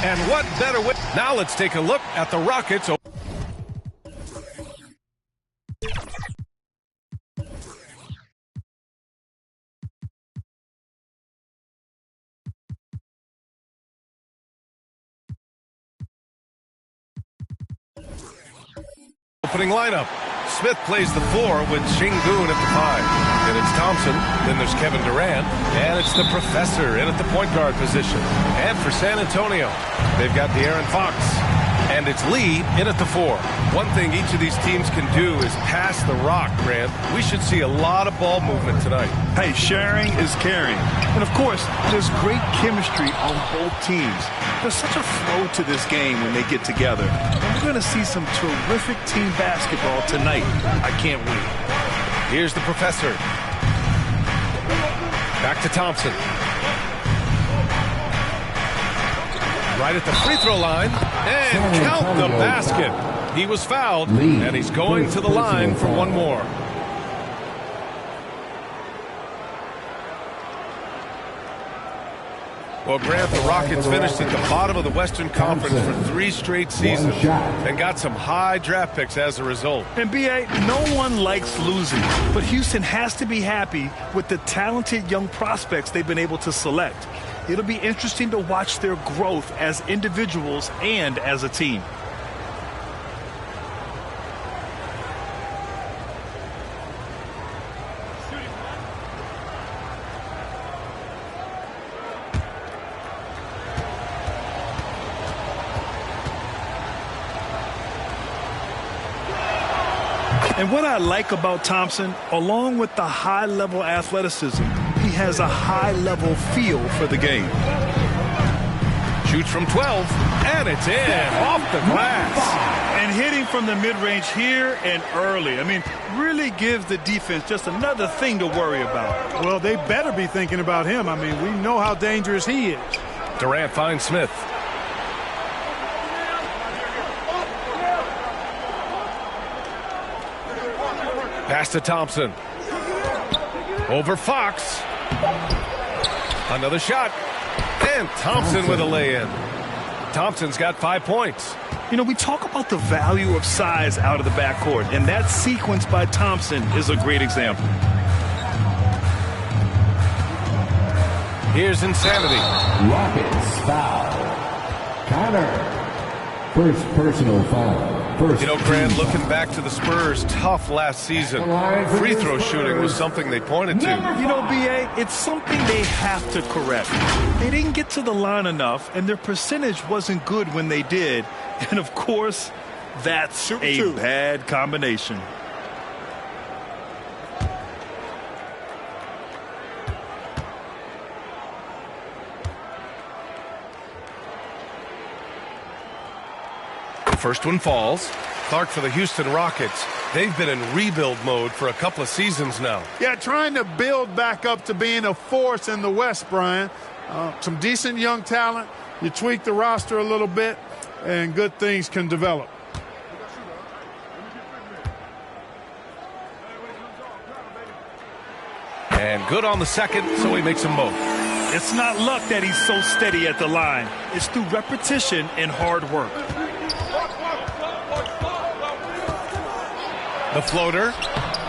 And what better way? Now let's take a look at the Rockets. Opening lineup. Smith plays the 4 with Şengün at the 5. Then it's Thompson. Then there's Kevin Durant. And it's the Professor in at the point guard position. And for San Antonio, they've got the Aaron Fox. And it's Lee in at the 4. One thing each of these teams can do is pass the rock, Grant. We should see a lot of ball movement tonight. Hey, sharing is caring. And, of course, there's great chemistry on both teams. There's such a flow to this game when they get together. And we're going to see some terrific team basketball tonight. I can't wait. Here's the Professor. Back to Thompson. Right at the free throw line. And count the basket. He was fouled, and he's going to the line for one more. Well, Grant, the Rockets finished at the bottom of the Western Conference for 3 straight seasons and got some high draft picks as a result. And, B.A., no one likes losing, but Houston has to be happy with the talented young prospects they've been able to select. It'll be interesting to watch their growth as individuals and as a team. And what I like about Thompson, along with the high-level athleticism, he has a high-level feel for the game. Shoots from 12, and it's in, off the glass. And hitting from the mid-range here and early. I mean, really gives the defense just another thing to worry about. Well, they better be thinking about him. I mean, we know how dangerous he is. Durant finds Smith. Pass to Thompson. Over Fox. Another shot. And Thompson with a lay-in. Thompson's got 5 points. You know, we talk about the value of size out of the backcourt, and that sequence by Thompson is a great example. Here's Insanity. Rockets foul. Connor. First personal foul. You know, Grant, looking back to the Spurs' tough last season, free throw shooting was something they pointed to. You know, B.A., it's something they have to correct. They didn't get to the line enough, and their percentage wasn't good when they did. And, of course, that's a bad combination. First one falls. Clark for the Houston Rockets. They've been in rebuild mode for a couple of seasons now. Yeah, trying to build back up to being a force in the West, Brian. Some decent young talent. You tweak the roster a little bit, and good things can develop. And good on the second, so he makes them both. It's not luck that he's so steady at the line. It's through repetition and hard work. The floater,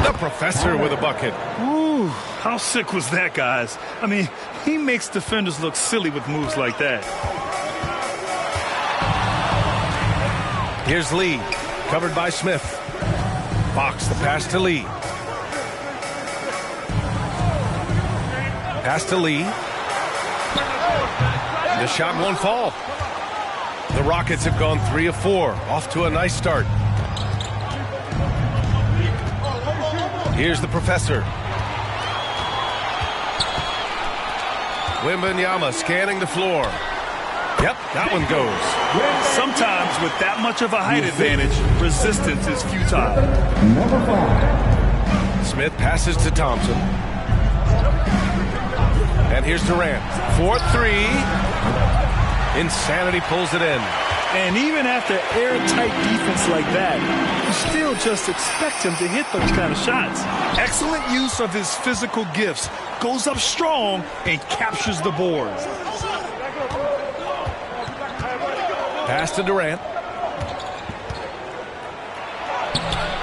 the Professor with a bucket. Ooh, how sick was that, guys? I mean, he makes defenders look silly with moves like that. Here's Lee, covered by Smith. Fox, the pass to Lee. Pass to Lee. The shot won't fall. The Rockets have gone 3 of 4, off to a nice start. Here's the Professor. Wembanyama scanning the floor. Yep, that one goes. Sometimes with that much of a height advantage, resistance is futile. Number 5. Smith passes to Thompson. And here's Durant. 4-3. Insanity pulls it in. And even after airtight defense like that, you still just expect him to hit those kind of shots. Excellent use of his physical gifts. Goes up strong and captures the boards. Pass to Durant.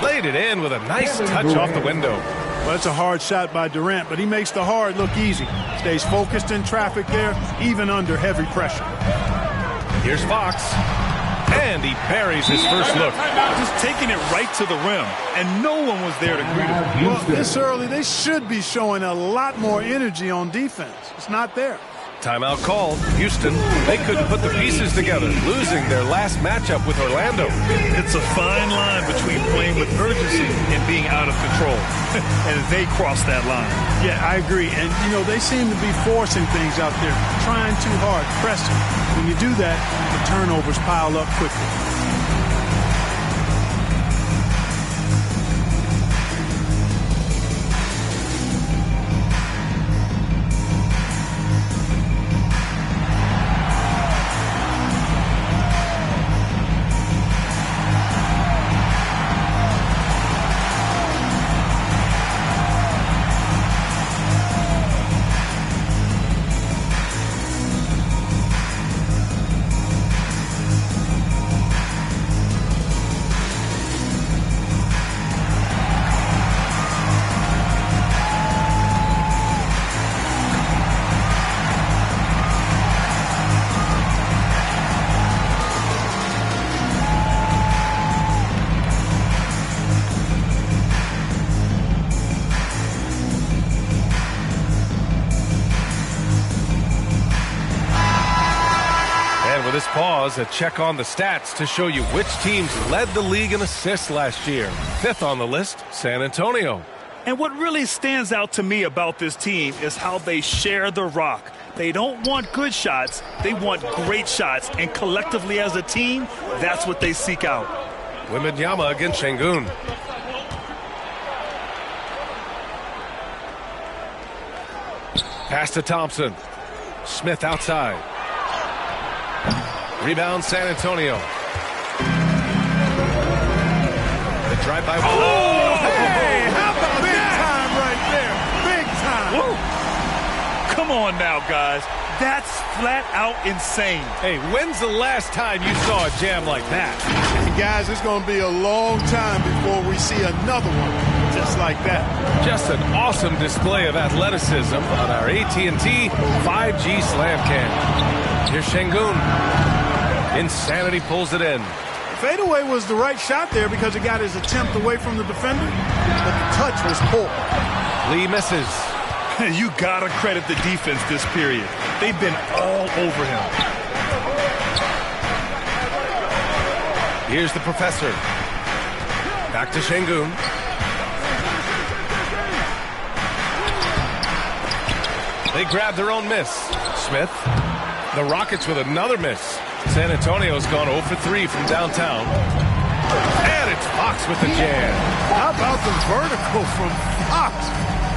Laid it in with a nice touch off the window. Well, it's a hard shot by Durant, but he makes the hard look easy. Stays focused in traffic there, even under heavy pressure. Here's Fox. And he buries his first look. Just taking it right to the rim, and no one was there to greet him. Well, this early, they should be showing a lot more energy on defense. It's not there. Timeout called. Houston, they couldn't put the pieces together, losing their last matchup with Orlando. It's a fine line between playing with urgency and being out of control. And they crossed that line. Yeah, I agree. And, you know, they seem to be forcing things out there, trying too hard, pressing. When you do that, the turnovers pile up quickly. This pause, a check on the stats to show you which teams led the league in assists last year. Fifth on the list, San Antonio. And what really stands out to me about this team is how they share the rock. They don't want good shots, they want great shots. And collectively as a team, that's what they seek out. Wembanyama against Şengün. Pass to Thompson. Smith outside. Rebound San Antonio. The drive by. Oh, hey, how about big time right there? Big time. Woo. Come on now, guys. That's flat out insane. Hey, when's the last time you saw a jam like that? And guys, it's going to be a long time before we see another one just like that. Just an awesome display of athleticism on our AT&T 5G Slam Cam. Here's Şengün. Insanity pulls it in. Fadeaway was the right shot there because it got his attempt away from the defender, but the touch was poor. Lee misses. You gotta credit the defense this period. They've been all over him. Here's the professor. Back to Şengün. They grab their own miss. Smith. The Rockets with another miss. San Antonio's gone 0 for 3 from downtown. And it's Fox with the jam. How about the vertical from Fox?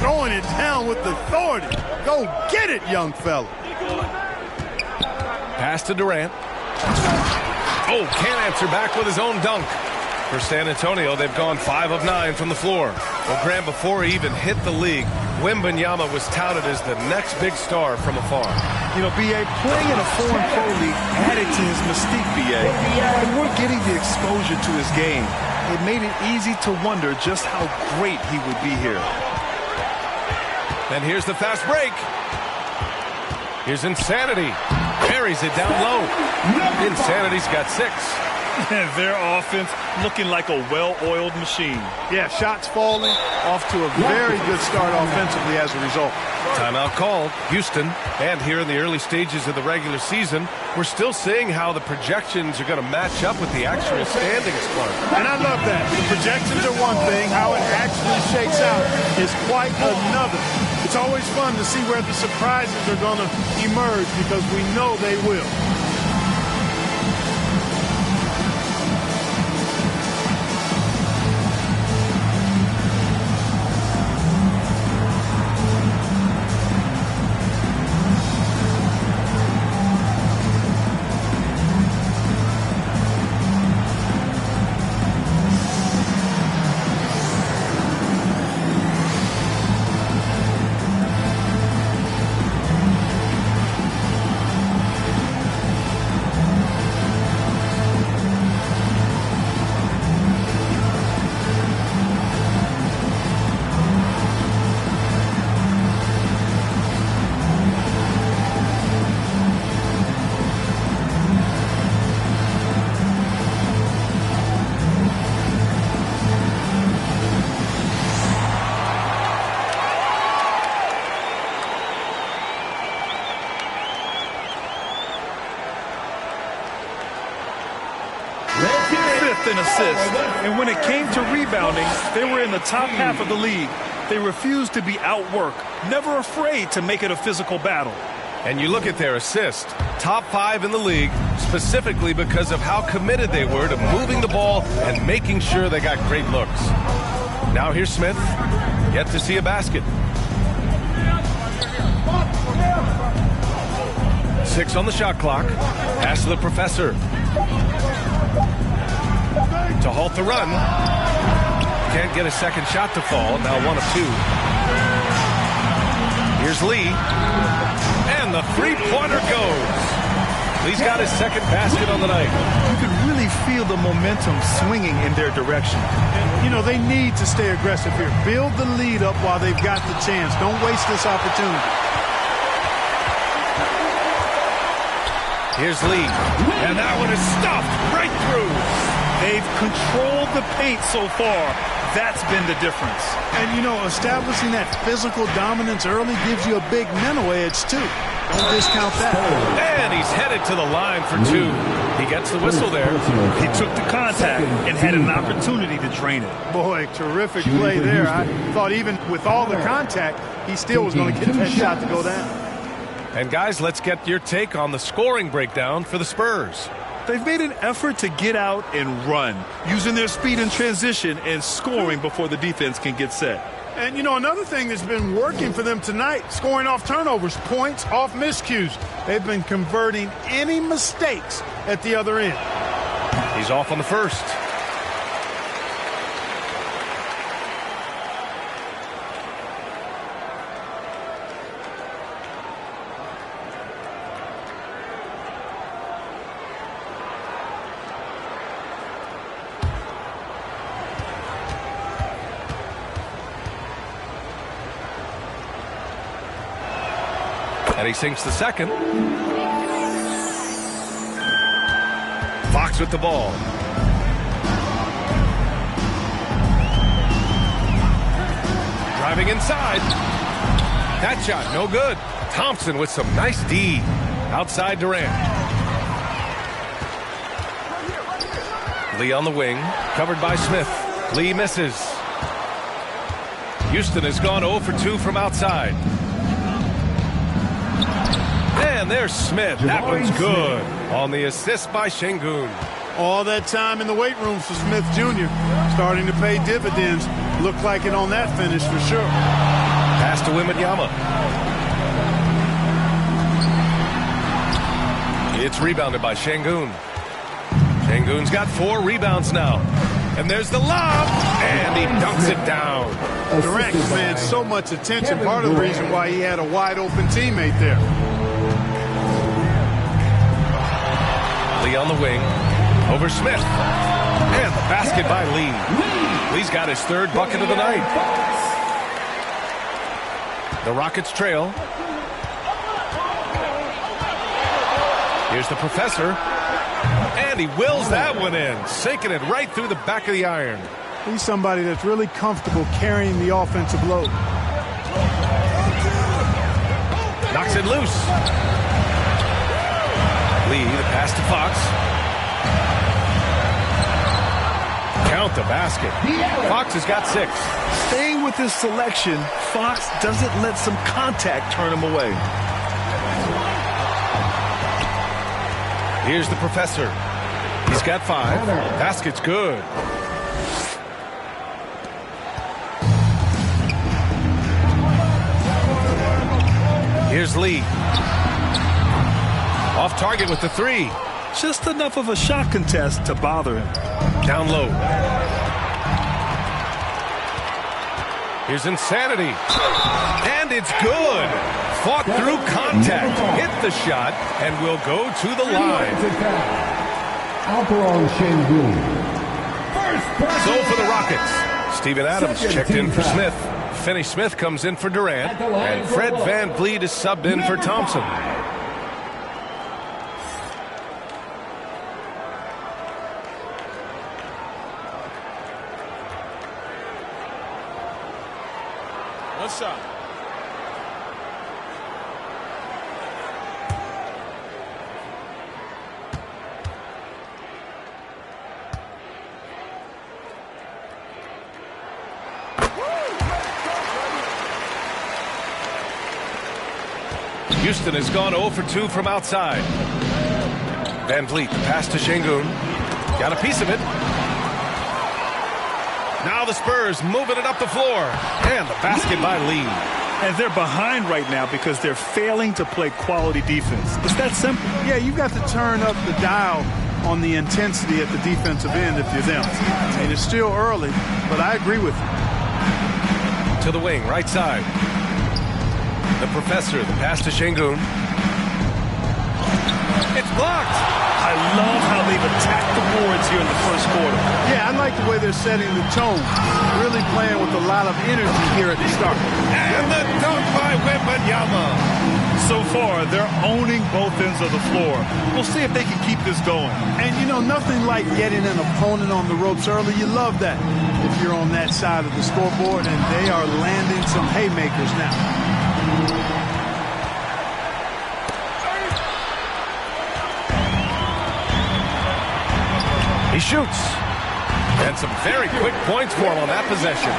Throwing it down with authority. Go get it, young fella. Pass to Durant. Oh, can't answer back with his own dunk. For San Antonio, they've gone 5 of 9 from the floor. Well, Graham, before he even hit the league, Wembanyama was touted as the next big star from afar. You know, B.A., playing in a foreign pro league added to his mystique, B.A. And we're getting the exposure to his game. It made it easy to wonder just how great he would be here. And here's the fast break. Here's Insanity. Buries it down low. Insanity's got 6. And their offense looking like a well-oiled machine. Yeah, shots falling, off to a very good start offensively as a result. Timeout called. Houston. And here in the early stages of the regular season, we're still seeing how the projections are going to match up with the actual standings, Clark. And I love that. The projections are one thing. How it actually shakes out is quite another. It's always fun to see where the surprises are going to emerge because we know they will. fifth in assists, and when it came to rebounding, they were in the top half of the league. They refused to be outworked, never afraid to make it a physical battle. And you look at their assist, top 5 in the league, specifically because of how committed they were to moving the ball and making sure they got great looks. Now here's Smith, yet to see a basket. 6 on the shot clock. Pass to the professor. To halt the run. Can't get a second shot to fall. Now 1 of 2. Here's Lee. And the three-pointer goes. Lee's got his second basket on the night. You could really feel the momentum swinging in their direction. And, you know, they need to stay aggressive here. Build the lead up while they've got the chance. Don't waste this opportunity. Here's Lee. And that one is stuffed right through. They've controlled the paint so far. That's been the difference. And, you know, establishing that physical dominance early gives you a big mental edge, too. Don't discount that. And he's headed to the line for 2. He gets the whistle there. He took the contact and had an opportunity to drain it. Boy, terrific play there. I thought even with all the contact, he still was going to get that shot to go down. And, guys, let's get your take on the scoring breakdown for the Spurs. They've made an effort to get out and run, using their speed in transition and scoring before the defense can get set. And, you know, another thing that's been working for them tonight, scoring off turnovers, points off miscues. They've been converting any mistakes at the other end. He's off on the first. And he sinks the second. Fox with the ball. Driving inside. That shot, no good. Thompson with some nice D. Outside Durant. Lee on the wing. Covered by Smith. Lee misses. Houston has gone 0 for 2 from outside. And there's Smith. That one's good. On the assist by Şengün. All that time in the weight room for Smith Jr. starting to pay dividends. Looked like it on that finish for sure. Pass to Wembanyama. It's rebounded by Şengün. Şengün's got 4 rebounds now. And there's the lob. And he dunks it down. Durant commands so much attention. Part of the reason why he had a wide open teammate there. Lee on the wing. Over Smith. And the basket by Lee. Lee's got his 3rd bucket of the night. The Rockets trail. Here's the professor. And he wills that one in. Sinking it right through the back of the iron. He's somebody that's really comfortable carrying the offensive load. Knocks it loose. Lee, the pass to Fox. Count the basket. Fox has got 6. Staying with his selection, Fox doesn't let some contact turn him away. Here's the professor. He's got 5. Basket's good. Here's Lee. Off target with the 3. Just enough of a shot contest to bother him. Down low. Here's Insanity. And it's good. Fought through contact. Hit the shot and will go to the line. So for the Rockets, Steven Adams checked in for Smith. Finney Smith comes in for Durant. And Fred VanVleet is subbed in for Thompson. Hou Sa. Houston has gone 0 for 2 from outside. Van Vliet, the pass to Şengün. Got a piece of it. Now the Spurs moving it up the floor. And the basket by Lee. And they're behind right now because they're failing to play quality defense. It's that simple. Yeah, you've got to turn up the dial on the intensity at the defensive end if you're them. And it's still early, but I agree with you. To the wing, right side. The Professor, the pass to Şengün. It's blocked. I love how they've attacked the boards here in the first quarter. Yeah, I like the way they're setting the tone. Really playing with a lot of energy here at the start. And the dunk by Wembanyama. So far, they're owning both ends of the floor. We'll see if they can keep this going. And, you know, nothing like getting an opponent on the ropes early. You love that if you're on that side of the scoreboard, and they are landing some haymakers now. He shoots. And some very quick points for him on that possession.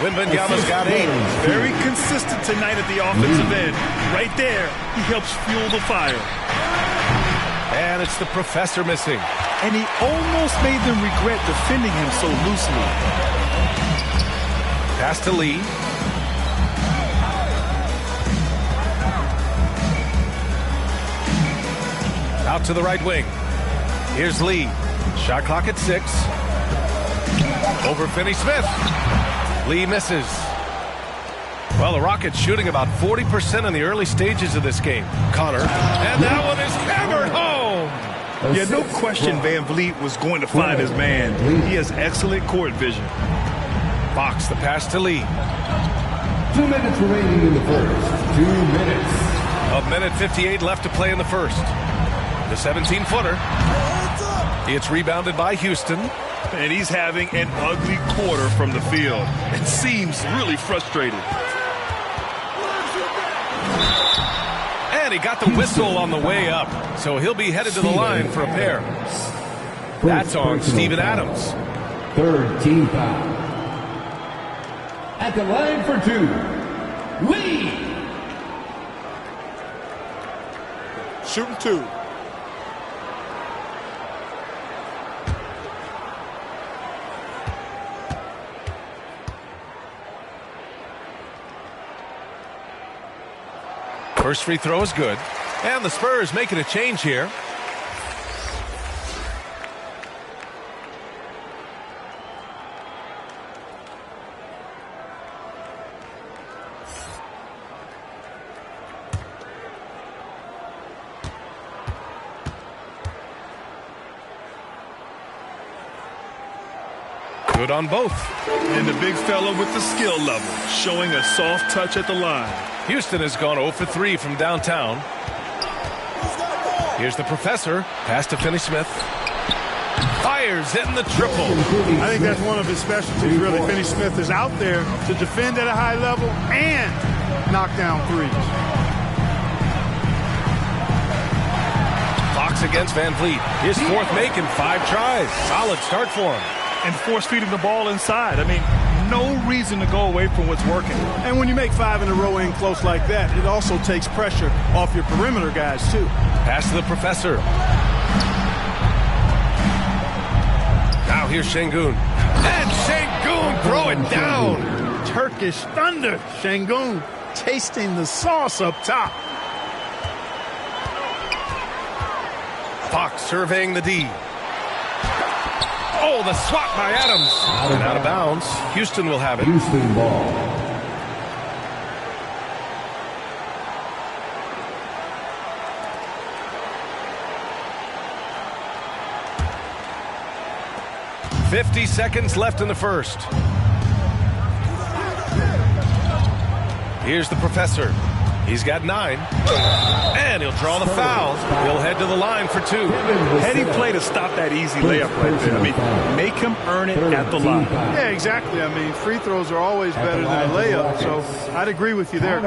Wembanyama's got 8. Very consistent tonight at the offensive end. Right there, he helps fuel the fire. And it's the Professor missing. And he almost made them regret defending him so loosely. Pass to Lee. Out to the right wing. Here's Lee. Shot clock at 6. Over Finney-Smith. Lee misses. Well, the Rockets shooting about 40% in the early stages of this game. Connor. And that one is hammered home. Yeah, no question Van Vliet was going to find his man. He has excellent court vision. Fox, the pass to Lee. 2 minutes remaining in the first. 2 minutes. A minute 58 left to play in the first. The 17-footer. It's rebounded by Houston. And he's having an ugly quarter from the field. It seems really frustrated. And he got the whistle on the way up. So he'll be headed to the line for a pair. That's on Steven Adams. Third team foul. At the line for 2, Lee. Shooting 2. First free throw is good. And the Spurs making a change here. Good on both. And the big fella with the skill level, showing a soft touch at the line. Houston has gone 0 for 3 from downtown. Here's the Professor. Pass to Finney-Smith. Fires in the triple. I think that's one of his specialties, really. Finney-Smith is out there to defend at a high level and knock down threes. Fox against Van Vliet. His fourth make in 5 tries. Solid start for him. And force feeding the ball inside. I mean, no reason to go away from what's working. And when you make 5 in a row in close like that, it also takes pressure off your perimeter guys, too. Pass to the Professor. Now here's Şengün. And Şengün throw it down. Turkish thunder. Şengün tasting the sauce up top. Fox surveying the D. Oh, the swat by Adams. And out of bounds. Houston will have it. Houston ball. .50 seconds left in the first. Here's the Professor. He's got 9. And he'll draw the foul. He'll head to the line for 2. Heady play to stop that easy layup right there. I mean, make him earn it at the line. Yeah, exactly. I mean, free throws are always better than a layup, so I'd agree with you there.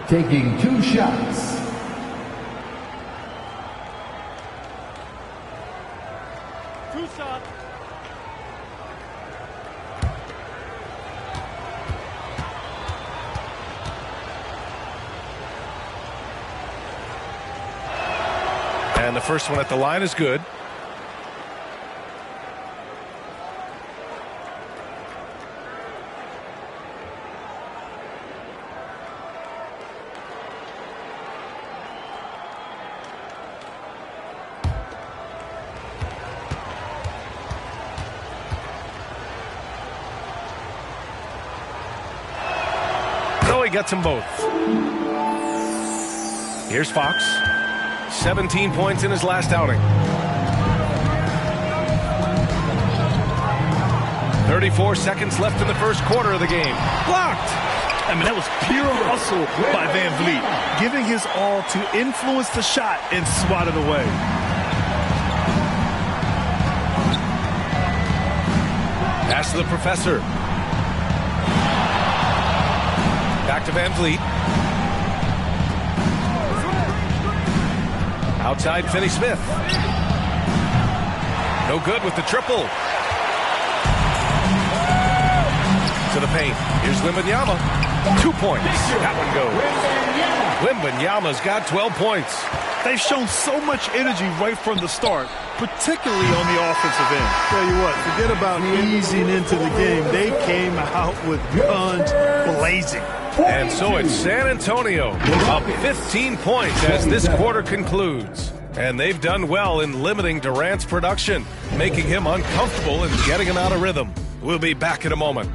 Taking 2 shots. Hou Sa. And the first one at the line is good. So he gets them both. Here's Fox. 17 points in his last outing. 34 seconds left in the first quarter of the game. Blocked! I mean, that was pure hustle by Van Vliet, giving his all to influence the shot and swat it away. Pass to the professor. Back to Van Vliet. Outside Finney-Smith. No good with the triple. To the paint. Here's Wembanyama. 2 points. That one goes. Wembanyama's got 12 points. They've shown so much energy right from the start, particularly on the offensive end. Tell you what, forget about easing into the game. They came out with guns blazing. And so it's San Antonio up 15 points as this quarter concludes. And they've done well in limiting Durant's production, making him uncomfortable and getting him out of rhythm. We'll be back in a moment.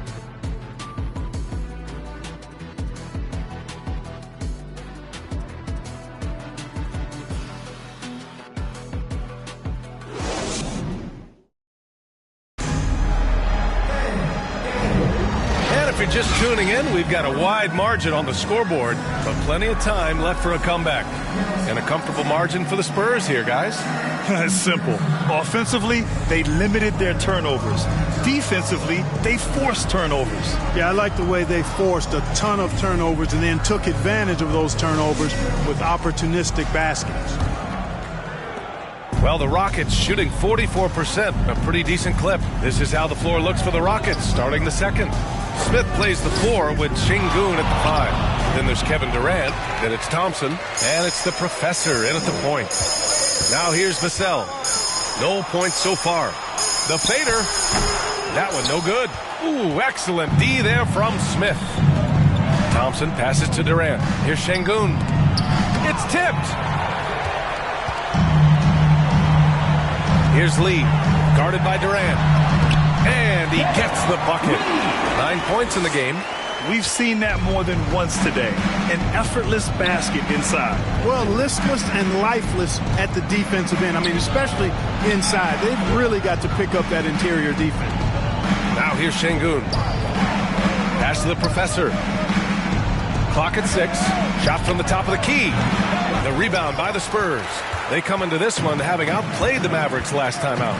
If you're just tuning in, we've got a wide margin on the scoreboard, but plenty of time left for a comeback. And a comfortable margin for the Spurs here, guys. It's simple. Offensively, they limited their turnovers. Defensively, they forced turnovers. Yeah, I like the way they forced a ton of turnovers and then took advantage of those turnovers with opportunistic baskets. Well, the Rockets shooting 44%, a pretty decent clip. This is how the floor looks for the Rockets starting the second. Smith plays the 4 with Şengün at the 5. Then there's Kevin Durant, then it's Thompson, and it's the professor in at the point. Now here's Vassell. No points so far. The fader. That one no good. Ooh, excellent D there from Smith. Thompson passes to Durant. Here's Şengün. It's tipped. Here's Lee, guarded by Durant. And he gets the bucket. 9 points in the game. We've seen that more than once today. An effortless basket inside. Well, listless and lifeless at the defensive end. I mean, especially inside. They've really got to pick up that interior defense. Now here's Şengün. Pass to the professor. Clock at 6. Shot from the top of the key. The rebound by the Spurs. They come into this one having outplayed the Mavericks last time out.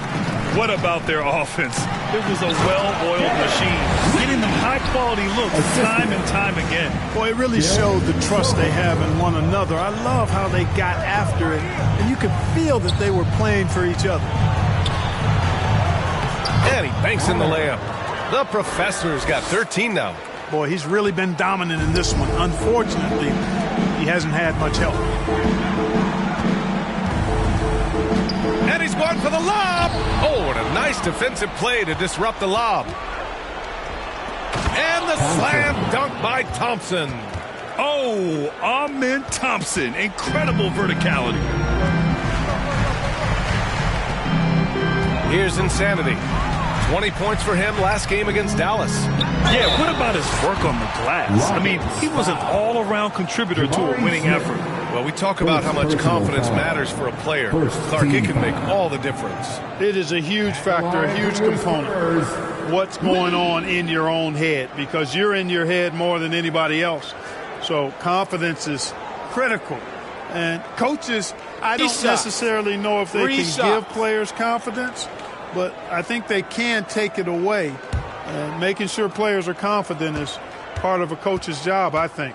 What about their offense? It was a well-oiled machine, getting them high-quality looks time and time again. Boy, it really showed the trust they have in one another. I love how they got after it, and you could feel that they were playing for each other. And he banks in the layup. The professor's got 13 now. Boy, he's really been dominant in this one. Unfortunately, he hasn't had much help. And he's going for the lob. Oh, what a nice defensive play to disrupt the lob. And the slam dunk by Thompson. Oh, Amen Thompson. Incredible verticality. Here's Insanity. 20 points for him last game against Dallas. Yeah, what about his work on the glass? I mean, he was an all-around contributor to a winning effort. Well, we talk about how much confidence matters for a player. Clark, it can make all the difference. It is a huge factor, a huge component. What's going on in your own head, because you're in your head more than anybody else. So confidence is critical. And coaches, I don't necessarily know if they can give players confidence, but I think they can take it away. And making sure players are confident is part of a coach's job, I think.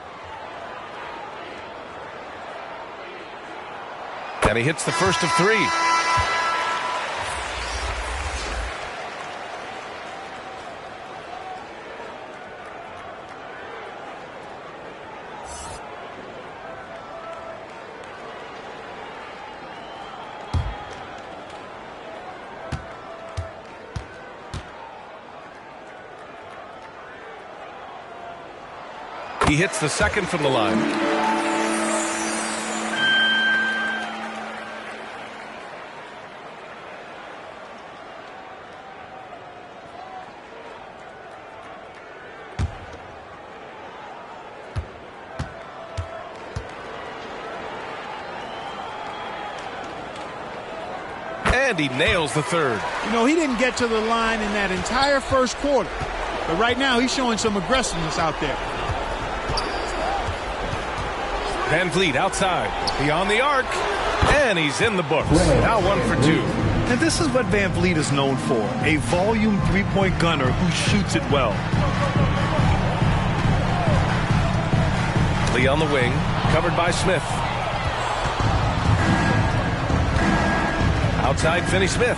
And he hits the first of 3. He hits the second from the line. And he nails the third. You know, he didn't get to the line in that entire first quarter. But right now, he's showing some aggressiveness out there. Van Vliet outside. Beyond the arc. And he's in the books. Now 1 for 2. And this is what Van Vliet is known for. A volume three-point gunner who shoots it well. Lee on the wing. Covered by Smith. Outside, Finney-Smith.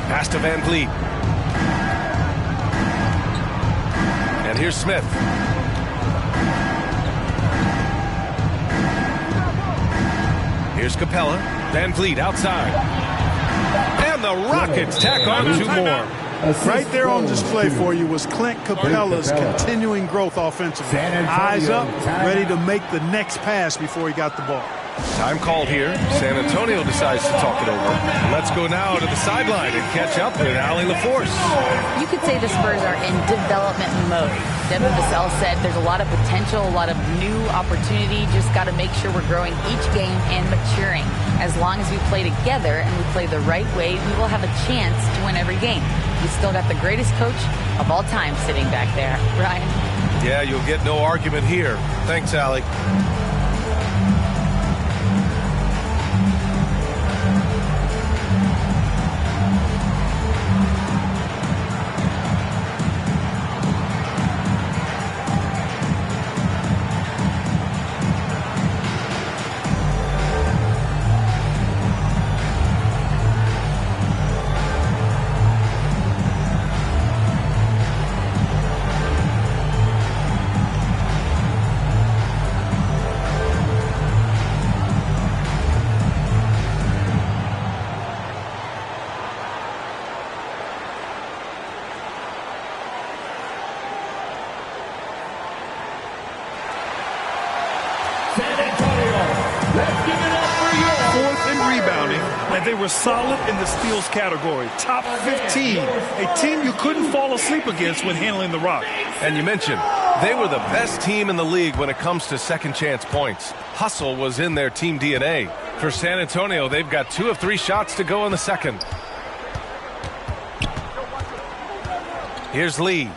Pass to Van Vliet. And here's Smith. Here's Capella. Van Vliet outside. And the Rockets tack on 2 more. Right there on display for you was Clint Capella's continuing growth offensively. Eyes up, ready to make the next pass before he got the ball. Time called here. San Antonio decides to talk it over. Let's go now to the sideline and catch up with Allie LaForce. You could say the Spurs are in development mode. Devin Vassell said there's a lot of potential, a lot of new opportunity. Just got to make sure we're growing each game and maturing. As long as we play together and we play the right way, we will have a chance to win every game. We still got the greatest coach of all time sitting back there. Ryan? Yeah, you'll get no argument here. Thanks, Allie. They were solid in the steals category. Top 15. A team you couldn't fall asleep against when handling the rock. And you mentioned they were the best team in the league when it comes to second chance points. Hustle was in their team DNA. For San Antonio, they've got 2 of 3 shots to go in the second. Here's Lee.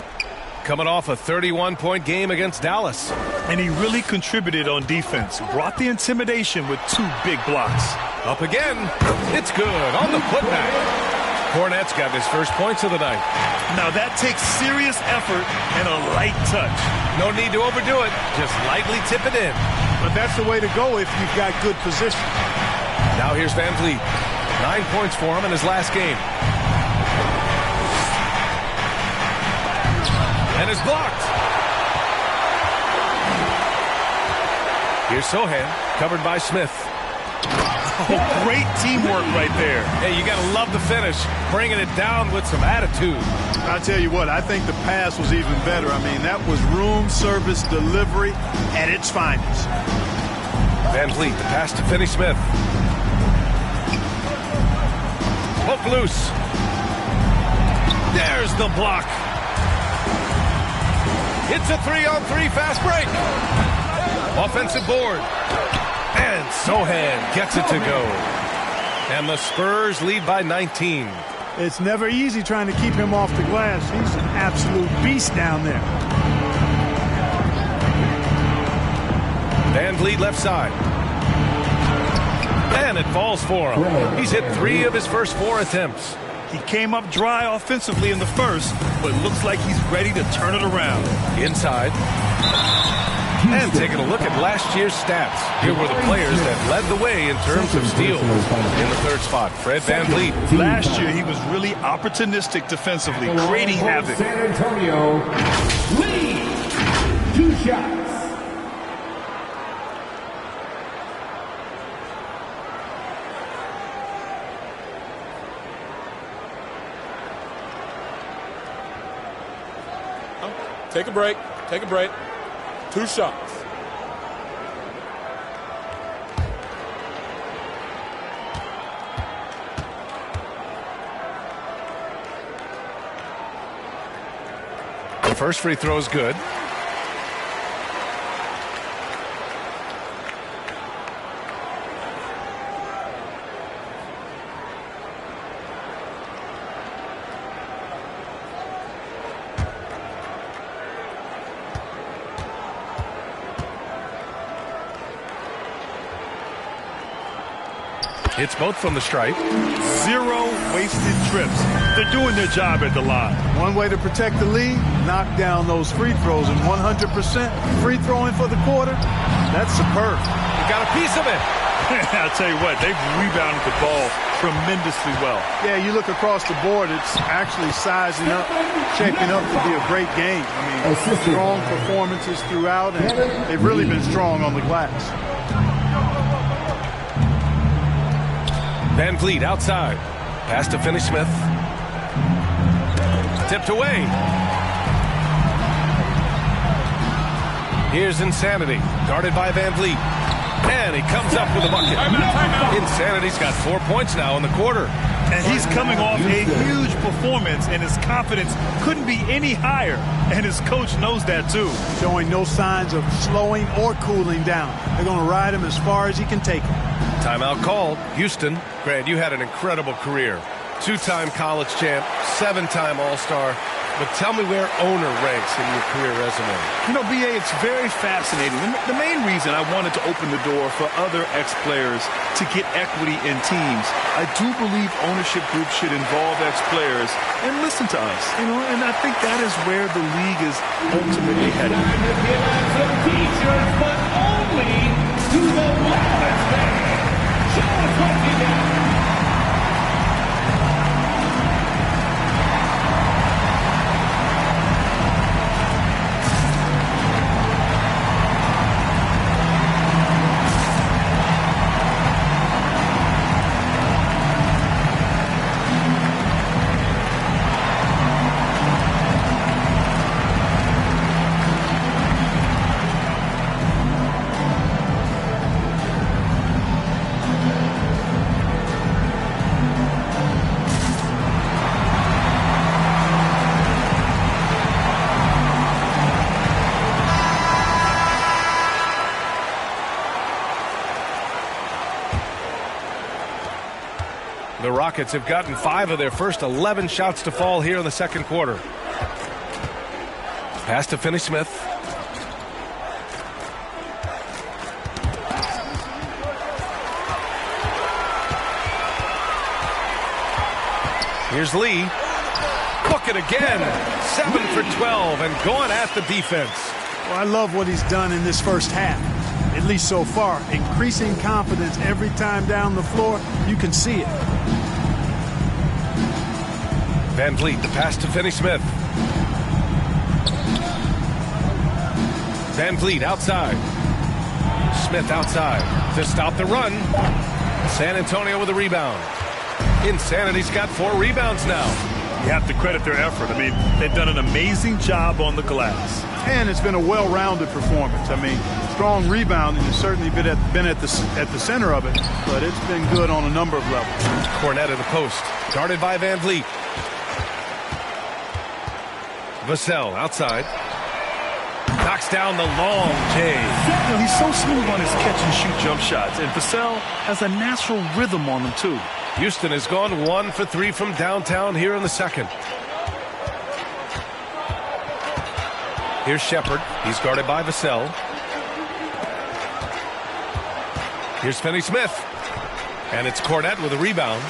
Coming off a 31-point game against Dallas. And he really contributed on defense. Brought the intimidation with 2 big blocks. Up again. It's good on the putback. Cornette's got his first points of the night. Now that takes serious effort and a light touch. No need to overdo it. Just lightly tip it in. But that's the way to go if you've got good position. Now here's Van Vliet. 9 points for him in his last game. And is blocked. Here's Sohan, covered by Smith. Oh, great teamwork right there. Hey, you got to love the finish, bringing it down with some attitude. I'll tell you what, I think the pass was even better. I mean, that was room service delivery at its finest. Van Vliet, the pass to Finney-Smith. Hook loose. There's the block. It's a 3-on-3 fast break. Offensive board. And Sohan gets it to go. And the Spurs lead by 19. It's never easy trying to keep him off the glass. He's an absolute beast down there. Van Vliet left side. And it falls for him. He's hit 3 of his first 4 attempts. He came up dry offensively in the first, but looks like he's ready to turn it around. Inside. And taking a look at last year's stats. Here were the players that led the way in terms of steals. In the third spot, Fred Van Vliet. Last year, he was really opportunistic defensively, creating havoc. San Antonio, Lee, 2 shots. Take a break. Take a break. 2 shots. The first free throw is good. Hits both from the stripe. 0 wasted trips. They're doing their job at the line. One way to protect the lead, knock down those free throws, and 100% free throwing for the quarter. That's superb. He got a piece of it. I'll tell you what, they've rebounded the ball tremendously well. Yeah, you look across the board, it's actually sizing up, shaping up to be a great game. I mean, strong performances throughout, and they've really been strong on the glass. Van Vliet outside. Pass to Finney-Smith. Tipped away. Here's Insanity. Guarded by Van Vliet. And he comes up with a bucket. Insanity's got 4 points now in the quarter. And he's coming off a huge performance, and his confidence couldn't be any higher. And his coach knows that, too. Showing no signs of slowing or cooling down. They're going to ride him as far as he can take him. Timeout called. Houston. Grant, you had an incredible career. 2-time college champ, 7-time All-Star. But tell me where owner ranks in your career resume. You know, B.A., it's very fascinating. The main reason I wanted to open the door for other ex-players to get equity in teams, I do believe ownership groups should involve ex-players and listen to us. You know, and I think that is where the league is ultimately headed. Some t-shirts, but only to the Wildest Fan. Show us what you got. The Rockets have gotten 5 of their first 11 shots to fall here in the second quarter. Pass to Finney-Smith. Here's Lee. Book it again. 7 for 12 and going at the defense. Well, I love what he's done in this first half, at least so far. Increasing confidence every time down the floor. You can see it. Van Vliet, the pass to Finney-Smith. Van Vliet outside. Smith outside to stop the run. San Antonio with a rebound. Insanity's got 4 rebounds now. You have to credit their effort. I mean, they've done an amazing job on the glass. And it's been a well-rounded performance. I mean, strong rebounding has certainly been at the center of it, but it's been good on a number of levels. Cornette in the post, guarded by Van Vliet. Vassell outside. Knocks down the long J. You know, he's so smooth on his catch-and-shoot jump shots, and Vassell has a natural rhythm on them, too. Houston has gone 1 for 3 from downtown here in the second. Here's Shepard. He's guarded by Vassell. Here's Finney-Smith. And it's Cornette with a rebound.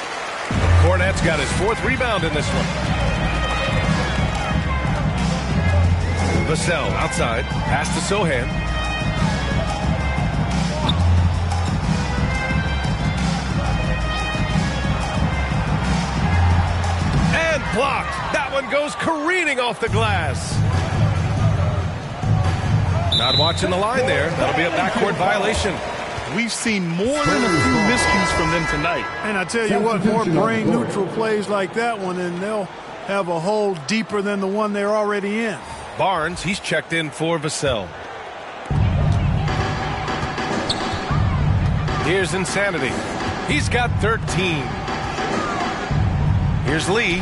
Cornette's got his 4th rebound in this one. Vassell outside. Pass to Sohan. And blocked. That one goes careening off the glass. Not watching the line there. That'll be a backcourt violation. We've seen more than a few miscues from them tonight. And I tell you what, more brain-neutral plays like that one, and they'll have a hole deeper than the one they're already in. Barnes, he's checked in for Vassell. Here's Insanity. He's got 13. Here's Lee.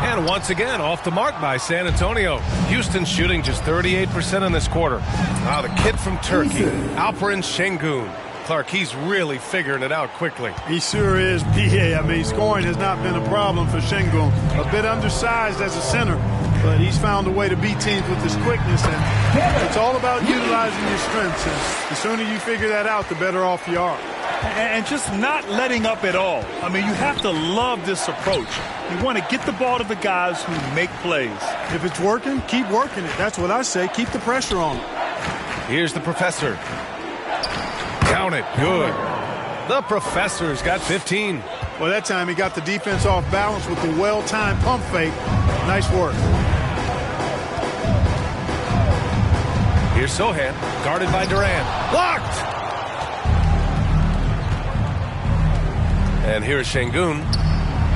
And once again, off the mark by San Antonio. Houston shooting just 38% in this quarter. Wow, the kid from Turkey, Alperen Şengün. Clark, he's really figuring it out quickly. He sure is, B.A. I mean, scoring has not been a problem for Şengün. A bit undersized as a center, but he's found a way to beat teams with his quickness, and it's all about utilizing your strengths. And the sooner you figure that out, the better off you are. And just not letting up at all. I mean, you have to love this approach. You want to get the ball to the guys who make plays. If it's working, keep working it. That's what I say. Keep the pressure on. Here's the Professor. Count it. Good. The Professor's got 15. Well, that time he got the defense off balance with the well-timed pump fake. Nice work. Here's Sohan, guarded by Durant. Blocked! And here's Şengün.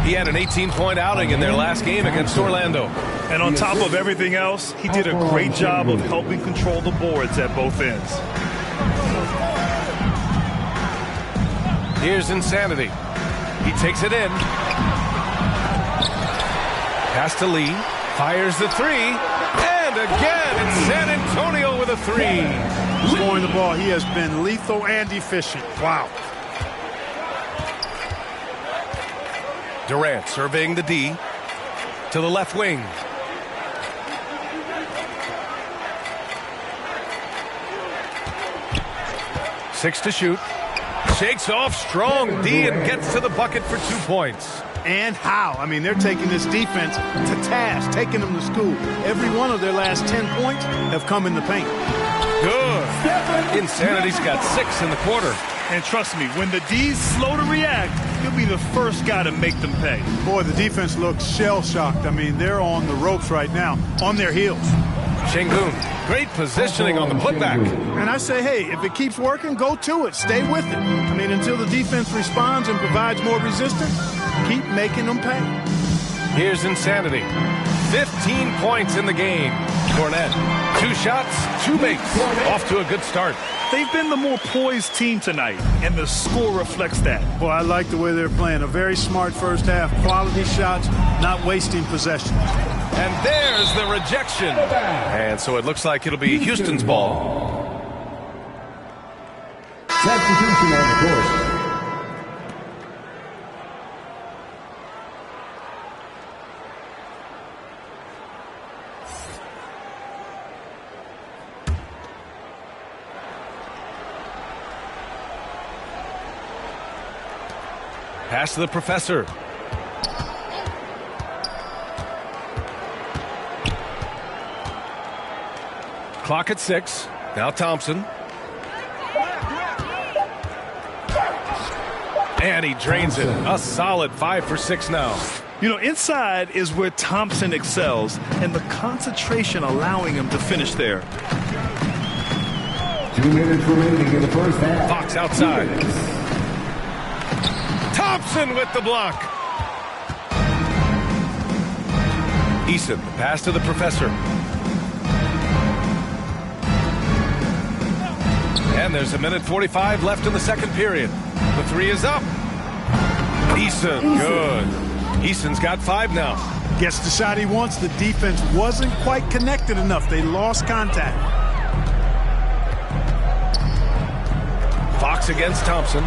He had an 18-point outing in their last game against Orlando. And on top of everything else, he did a great job of helping control the boards at both ends. Here's Insanity. He takes it in. Pass to Lee. Fires the three. And again, it's San Antonio with a three. Scoring the ball, he has been lethal and efficient. Wow. Durant surveying the D to the left wing. Six to shoot. Shakes off strong D and gets to the bucket for 2 points. And how? I mean, they're taking this defense to task, taking them to school. Every one of their last 10 points have come in the paint. Good. Insanity's got 6 in the quarter. And trust me, when the D's slow to react, he'll be the first guy to make them pay. Boy, the defense looks shell-shocked. I mean, they're on the ropes right now, on their heels. Şengün, great positioning on the putback. And I say, hey, if it keeps working, go to it. Stay with it. I mean, until the defense responds and provides more resistance, keep making them pay. Here's Insanity. 15 points in the game. Cornette, 2 shots, 2 makes. Off to a good start. They've been the more poised team tonight, and the score reflects that. Boy, I like the way they're playing. A very smart first half. Quality shots, not wasting possessions. And there's the rejection. And so it looks like it'll be Houston's ball. Substitution on the court. Pass to the Professor. Clock at 6. Now Thompson. And he drains it. A solid 5 for 6 now. You know, inside is where Thompson excels, and the concentration allowing him to finish there. 2 minutes remaining in the first half. Fox outside. Thompson with the block. Eason, pass to the Professor. And there's 1:45 left in the second period. The three is up. Eason, good. Eason's got 5 now. Gets the shot he wants. The defense wasn't quite connected enough. They lost contact. Fox against Thompson.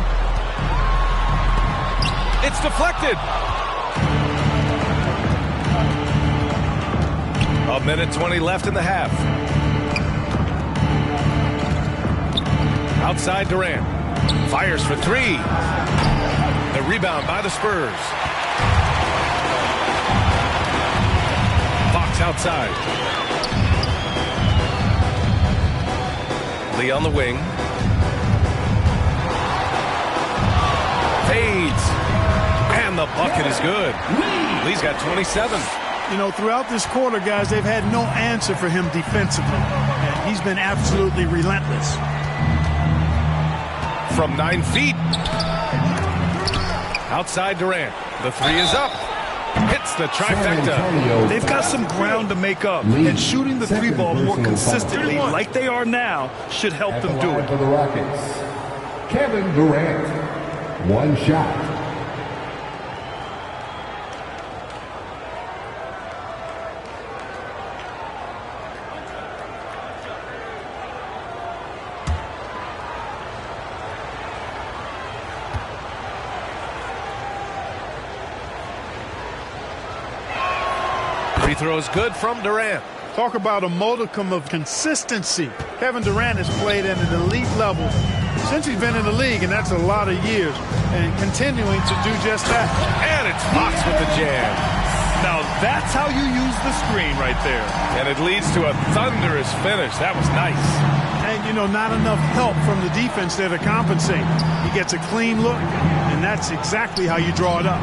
It's deflected. 1:20 left in the half. Outside Durant. Fires for 3. The rebound by the Spurs. Fox outside. Lee on the wing. Fades. And the bucket is good. Lee's got 27. You know, throughout this quarter, guys, they've had no answer for him defensively. And he's been absolutely relentless. From 9 feet. Outside Durant. The 3 is up. Hits the trifecta. They've got some ground to make up, and shooting the 3-ball more consistently like they are now should help them do it. Kevin Durant. One shot. Free throw is good from Durant. Talk about a modicum of consistency. Kevin Durant has played at an elite level since he's been in the league, and that's a lot of years, and continuing to do just that. And it's Fox with the jam. Now that's how you use the screen right there. And it leads to a thunderous finish. That was nice. And, you know, not enough help from the defense there to compensate. He gets a clean look, and that's exactly how you draw it up.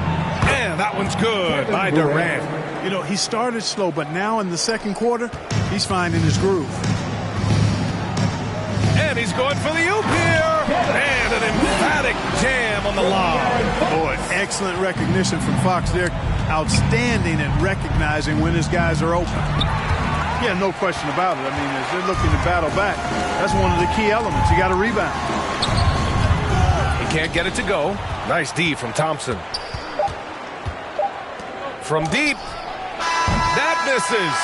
And that one's good by Durant. You know, he started slow, but now in the second quarter, he's finding his groove. And he's going for the oop here. And an emphatic jam on the lob. Boy, excellent recognition from Fox there. Outstanding at recognizing when his guys are open. Yeah, no question about it. I mean, as they're looking to battle back, that's one of the key elements. You got to rebound. He can't get it to go. Nice D from Thompson. From deep. That misses.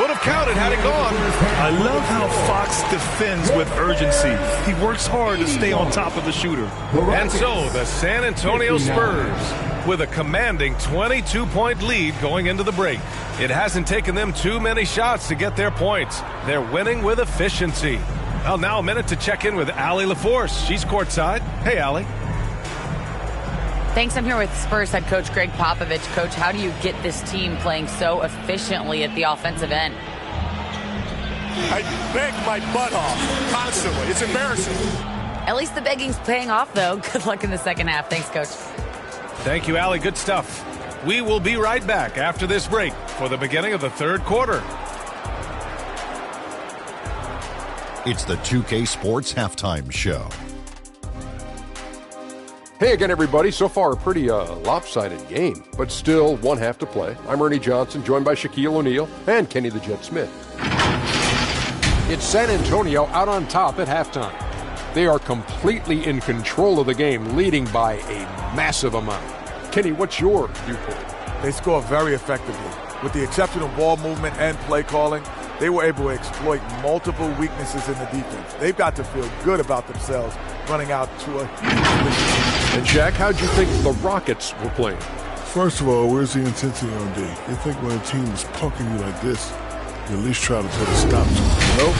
Would have counted had it gone. I love how Fox defends with urgency. He works hard to stay on top of the shooter. And so the San Antonio Spurs with a commanding 22-point lead going into the break. It hasn't taken them too many shots to get their points. They're winning with efficiency. Well, now a minute to check in with Allie LaForce. She's courtside. Hey, Allie. Thanks. I'm here with Spurs head coach Greg Popovich. Coach, how do you get this team playing so efficiently at the offensive end? I beg my butt off constantly. It's embarrassing. At least the begging's paying off, though. Good luck in the second half. Thanks, Coach. Thank you, Allie. Good stuff. We will be right back after this break for the beginning of the third quarter. It's the 2K Sports Halftime Show. Hey again, everybody. So far, a pretty lopsided game, but still one half to play. I'm Ernie Johnson, joined by Shaquille O'Neal and Kenny the Jet Smith. It's San Antonio out on top at halftime. They are completely in control of the game, leading by a massive amount. Kenny, what's your viewpoint? They score very effectively. With the exceptional ball movement and play calling, they were able to exploit multiple weaknesses in the defense. They've got to feel good about themselves running out to a huge lead. And Shaq, how'd you think the Rockets were playing? First of all, where's the intensity on D? You think when a team is punking you like this, you at least try to put a stop to it. Nope.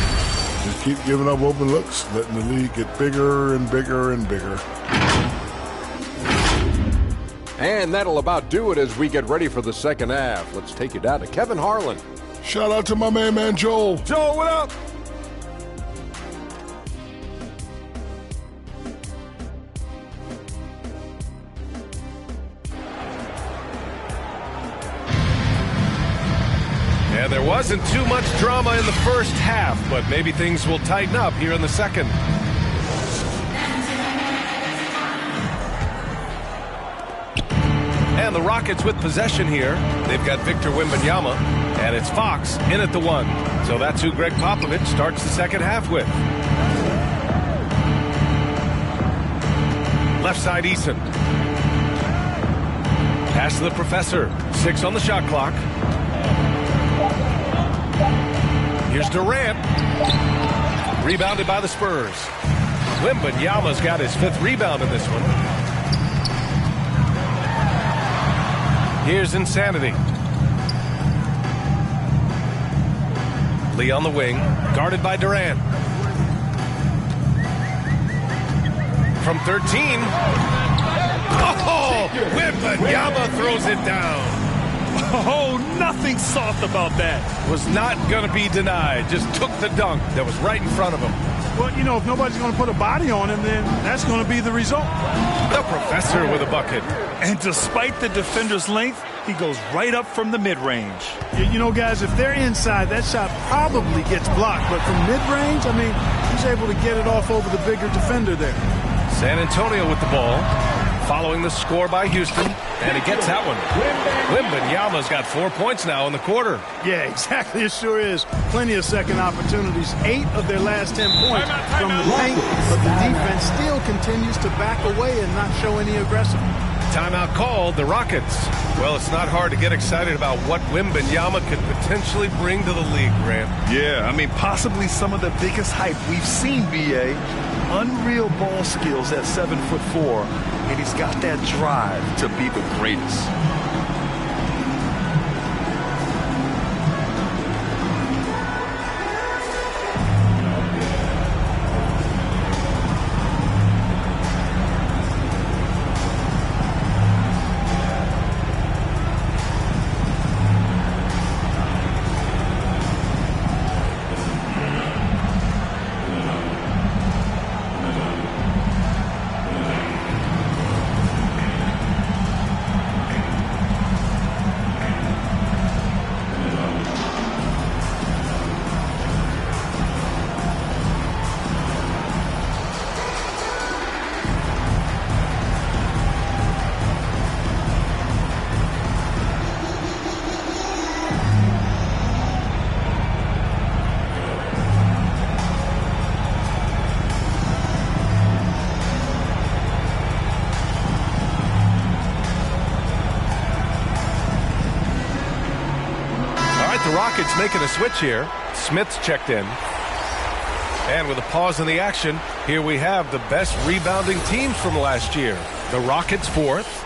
Just keep giving up open looks, letting the lead get bigger and bigger and bigger. And that'll about do it as we get ready for the second half. Let's take you down to Kevin Harlan. Shout out to my man Joel. Joel, what up? And there wasn't too much drama in the first half, but maybe things will tighten up here in the second. And the Rockets with possession here. They've got Victor Wembanyama, and it's Fox in at the one. So that's who Greg Popovich starts the second half with. Left side, Eason. Pass to the professor. 6 on the shot clock. Here's Durant. Rebounded by the Spurs. Wembanyama's got his 5th rebound in this one. Here's Insanity. Lee on the wing, guarded by Durant. From 13. Oh, Wembanyama throws it down. Oh, nothing soft about that. Was not going to be denied. Just took the dunk that was right in front of him. Well, you know, if nobody's going to put a body on him, then that's going to be the result. The professor with a bucket. And despite the defender's length, he goes right up from the mid-range. You know, guys, if they're inside, that shot probably gets blocked. But from mid-range, I mean, he's able to get it off over the bigger defender there. San Antonio with the ball. following the score by Houston, and he gets that one. Wembanyama's got 4 points now in the quarter. Yeah, exactly. It sure is. Plenty of second opportunities. 8 of their last 10 points from the paint, but the defense still continues to back away and not show any aggressiveness. Timeout called, the Rockets. Well, it's not hard to get excited about what Wembanyama could potentially bring to the league, Grant. Yeah, I mean, possibly some of the biggest hype we've seen, B.A. Unreal ball skills at 7'4", and he's got that drive to be the greatest. The Rockets making a switch here. Smith's checked in. And with a pause in the action, here we have the best rebounding teams from last year. The Rockets 4th.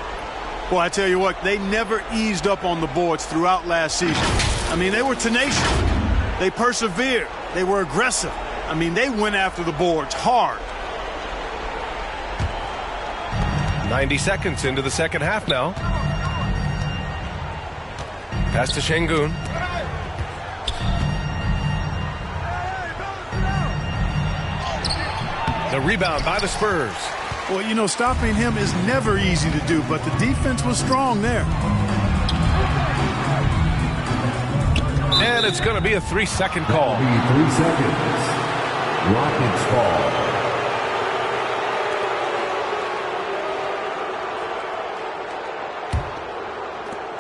Well, I tell you what, they never eased up on the boards throughout last season. I mean, they were tenacious. They persevered. They were aggressive. I mean, they went after the boards hard. 90 seconds into the second half now. Pass to Şengün. The rebound by the Spurs. Well, you know, stopping him is never easy to do, but the defense was strong there. And it's going to be a 3-second call. 3 seconds. Rockets ball.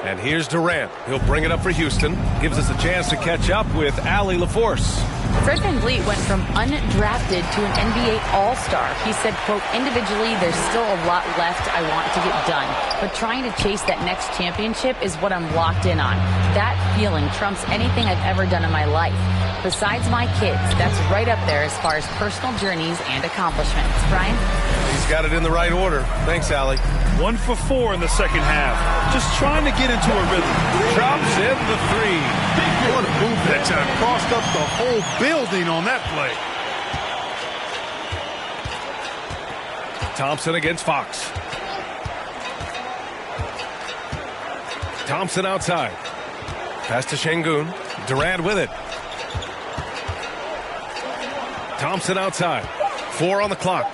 And here's Durant. He'll bring it up for Houston. Gives us a chance to catch up with Allie LaForce. Fred VanVleet went from undrafted to an NBA All-Star. He said, quote, individually, there's still a lot left I want to get done. But trying to chase that next championship is what I'm locked in on. That feeling trumps anything I've ever done in my life. Besides my kids, that's right up there as far as personal journeys and accomplishments. Brian? He's got it in the right order. Thanks, Allie. 1 for 4 in the second half. Just trying to get into a rhythm. Drops in the 3. What a move that time. Crossed up the whole building on that play. Thompson against Fox. Thompson outside. Pass to Şengün. Durant with it. Thompson outside. 4 on the clock.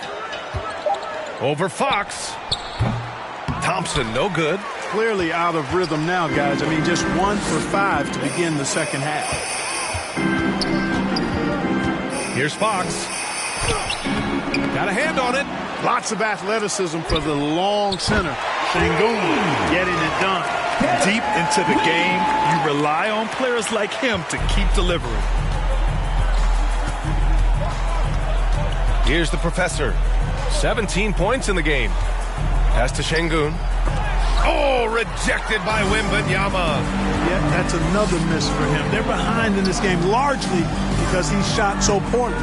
Over Fox. Thompson, no good. Clearly out of rhythm now, guys. I mean, just 1 for 5 to begin the second half. Here's Fox. Got a hand on it. Lots of athleticism for the long center. Şengün getting it done. Deep into the game, you rely on players like him to keep delivering. Here's the professor. 17 points in the game. Pass to Şengün. Oh, rejected by Wembanyama. Yeah, that's another miss for him. They're behind in this game largely because he shot so poorly.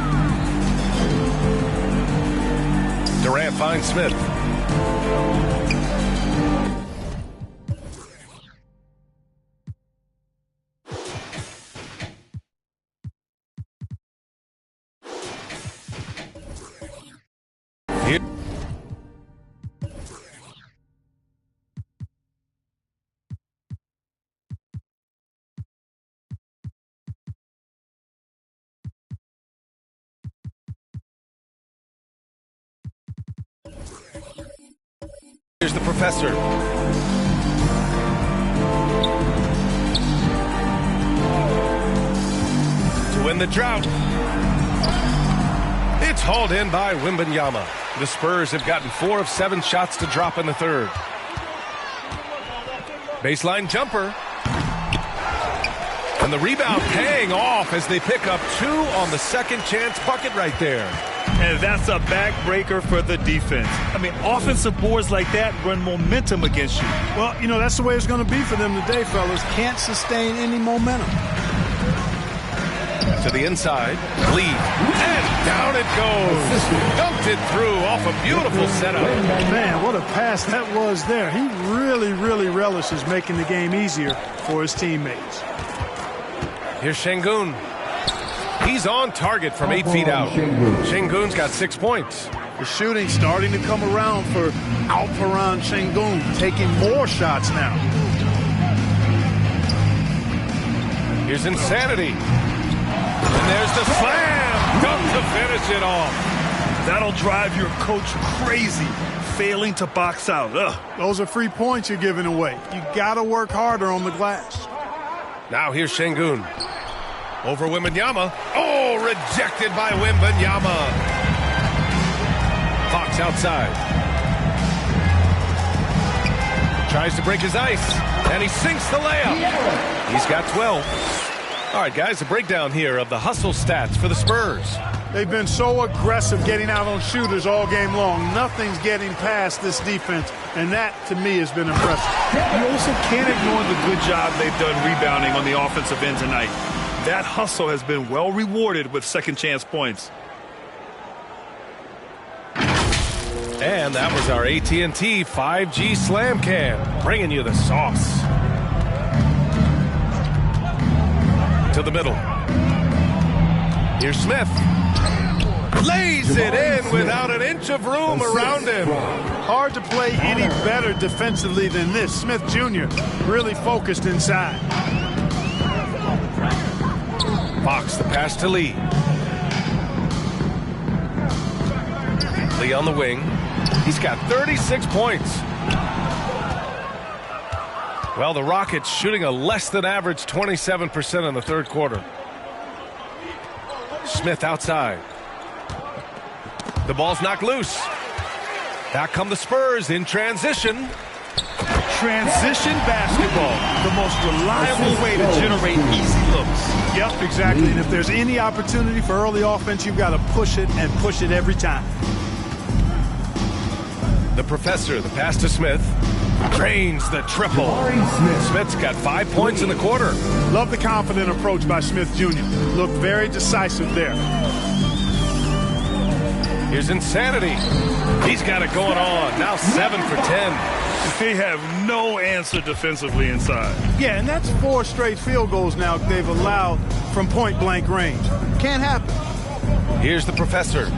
Durant finds Smith. Here. Here's the professor. To win the drought. It's Hauled in by Wembanyama. The Spurs have gotten 4 of 7 shots to drop in the third. Baseline jumper. And the rebound paying off as they pick up 2 on the second chance bucket right there. And that's a backbreaker for the defense. I mean, offensive boards like that run momentum against you. Well, you know, that's the way it's going to be for them today, fellas. Can't sustain any momentum. To the inside, Lee, and down it goes. Dumped it through off a beautiful setup. Man, what a pass that was there. He really, really relishes making the game easier for his teammates. Here's Şengün. He's on target from 8 feet out. Şengün's got 6 points. The shooting starting to come around for Alperen Şengün, taking more shots now. Here's Insanity. And there's the slam. Dunk to finish it off. That'll drive your coach crazy, failing to box out. Ugh. Those are free points you're giving away. You got to work harder on the glass. Now here's Şengün. Over Wembanyama. Oh, rejected by Wembanyama. Fox outside. Tries to break his ice. And he sinks the layup. He's got 12. All right, guys, a breakdown here of the hustle stats for the Spurs. They've been so aggressive getting out on shooters all game long. Nothing's getting past this defense, and that, to me, has been impressive. You also can't ignore the good job they've done rebounding on the offensive end tonight. That hustle has been well rewarded with second chance points. And that was our AT&T 5G Slam Cam, bringing you the sauce. To the middle. Here's Smith. Lays it in without an inch of room around him. Hard to play any better defensively than this. Smith Jr. really focused inside. Fox the pass to Lee. Lee on the wing. He's got 36 points. Well, the Rockets shooting a less than average 27% in the third quarter. Smith outside. The ball's knocked loose. Back come the Spurs in transition. Transition basketball, the most reliable way to generate easy looks. Yep, exactly. And if there's any opportunity for early offense, you've got to push it and push it every time. The Professor, the pass to Smith. Drains the triple. Smith's got 5 points in the quarter. Love the confident approach by Smith Jr. Looked very decisive there. Here's Insanity. He's got it going on. Now 7 for 10. They have no answer defensively inside. Yeah, and that's 4 straight field goals now they've allowed from point-blank range. Can't happen. Here's the Professor.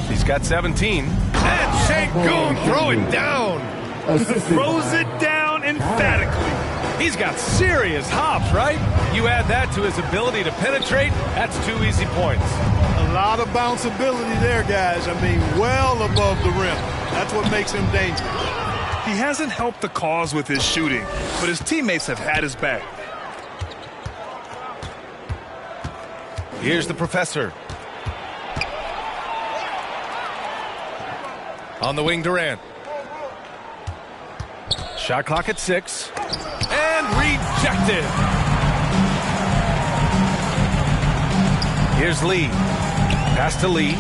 He's got 17. And Şengün throwing down. Throws it down emphatically. He's got serious hops, right? You add that to his ability to penetrate, that's 2 easy points. A lot of bounceability there, guys. I mean, well above the rim. That's what makes him dangerous. He hasn't helped the cause with his shooting, but his teammates have had his back. Here's the Professor. On the wing, Durant. Shot clock at 6. And rejected. Here's Lee. Pass to Lee.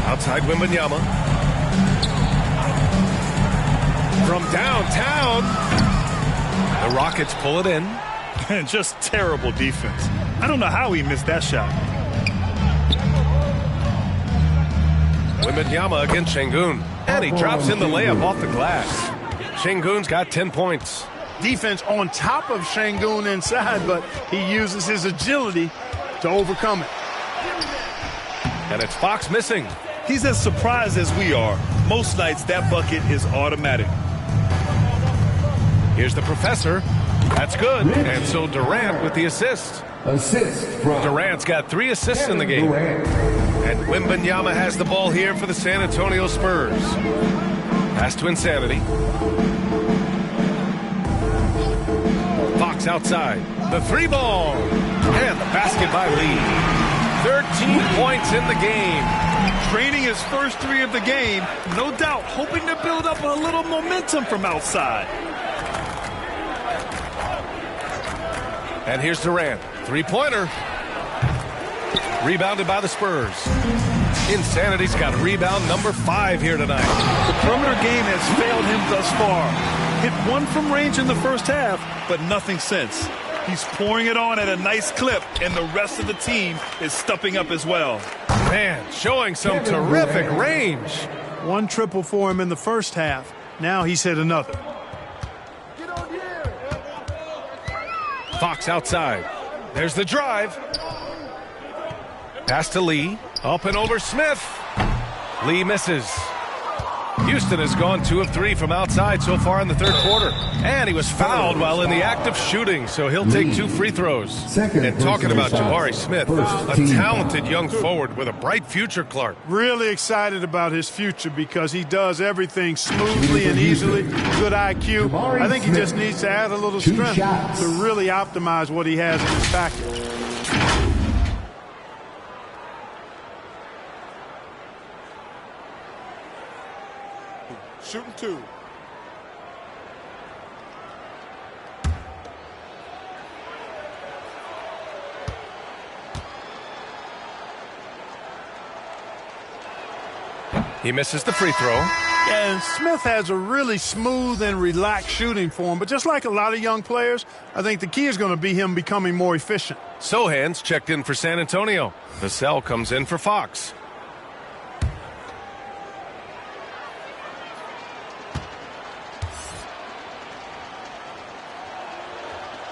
Outside Wembanyama. From downtown. The Rockets pull it in. Just terrible defense. I don't know how he missed that shot. Wembanyama against Şengün. And he drops in the layup off the glass. Şengün's got 10 points. Defense on top of Şengün inside, but he uses his agility to overcome it. And it's Fox missing. He's as surprised as we are. Most nights that bucket is automatic. Here's the Professor. That's good. And so Durant with the assist. Durant's got 3 assists in the game. And Wembanyama has the ball here for the San Antonio Spurs. Pass to Insanity. Fox outside. The 3 ball. And the basket by Lee. 13 points in the game. Draining his first 3 of the game, no doubt hoping to build up a little momentum from outside. And here's Durant. Three-pointer. Rebounded by the Spurs. Insanity's got rebound number 5 here tonight. The perimeter game has failed him thus far. Hit 1 from range in the first half, but nothing since. He's pouring it on at a nice clip, and the rest of the team is stepping up as well. Man, showing some terrific range. 1 triple for him in the first half. Now he's hit another. Fox outside. There's the drive. Pass to Lee. Up and over Smith. Lee misses. Houston has gone 2 of 3 from outside so far in the third quarter. And he was fouled while in the act of shooting, so he'll take 2 free throws. And talking about Jabari Smith, a talented young forward with a bright future, Clark. Really excited about his future because he does everything smoothly and easily. Good IQ. I think he just needs to add a little strength to really optimize what he has in his package. Shooting 2. He misses the free throw. And Smith has a really smooth and relaxed shooting form, but just like a lot of young players, I think the key is going to be him becoming more efficient. Sohan's checked in for San Antonio. Vassell comes in for Fox.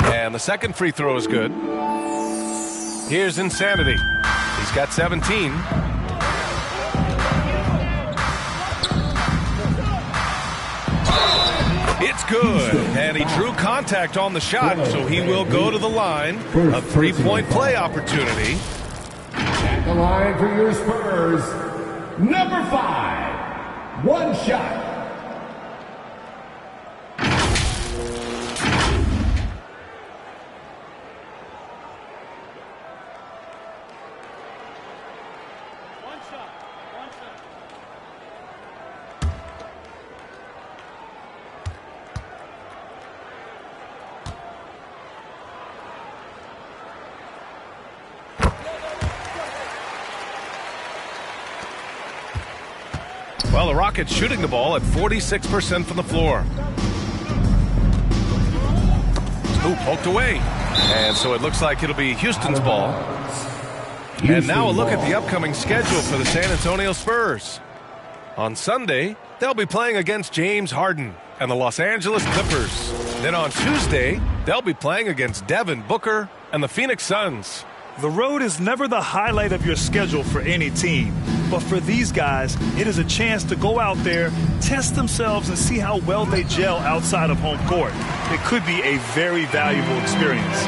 And the second free throw is good. Here's Insanity. He's got 17. It's good. And he drew contact on the shot, so he will go to the line. A 3-point play opportunity. At the line for your Spurs, number 5. One shot. Well, the Rockets shooting the ball at 46% from the floor. Ooh, poked away. And so it looks like it'll be Houston's ball. And now a look at the upcoming schedule for the San Antonio Spurs. On Sunday, they'll be playing against James Harden and the Los Angeles Clippers. Then on Tuesday, they'll be playing against Devin Booker and the Phoenix Suns. The road is never the highlight of your schedule for any team. But for these guys, it is a chance to go out there, test themselves, and see how well they gel outside of home court. It could be a very valuable experience.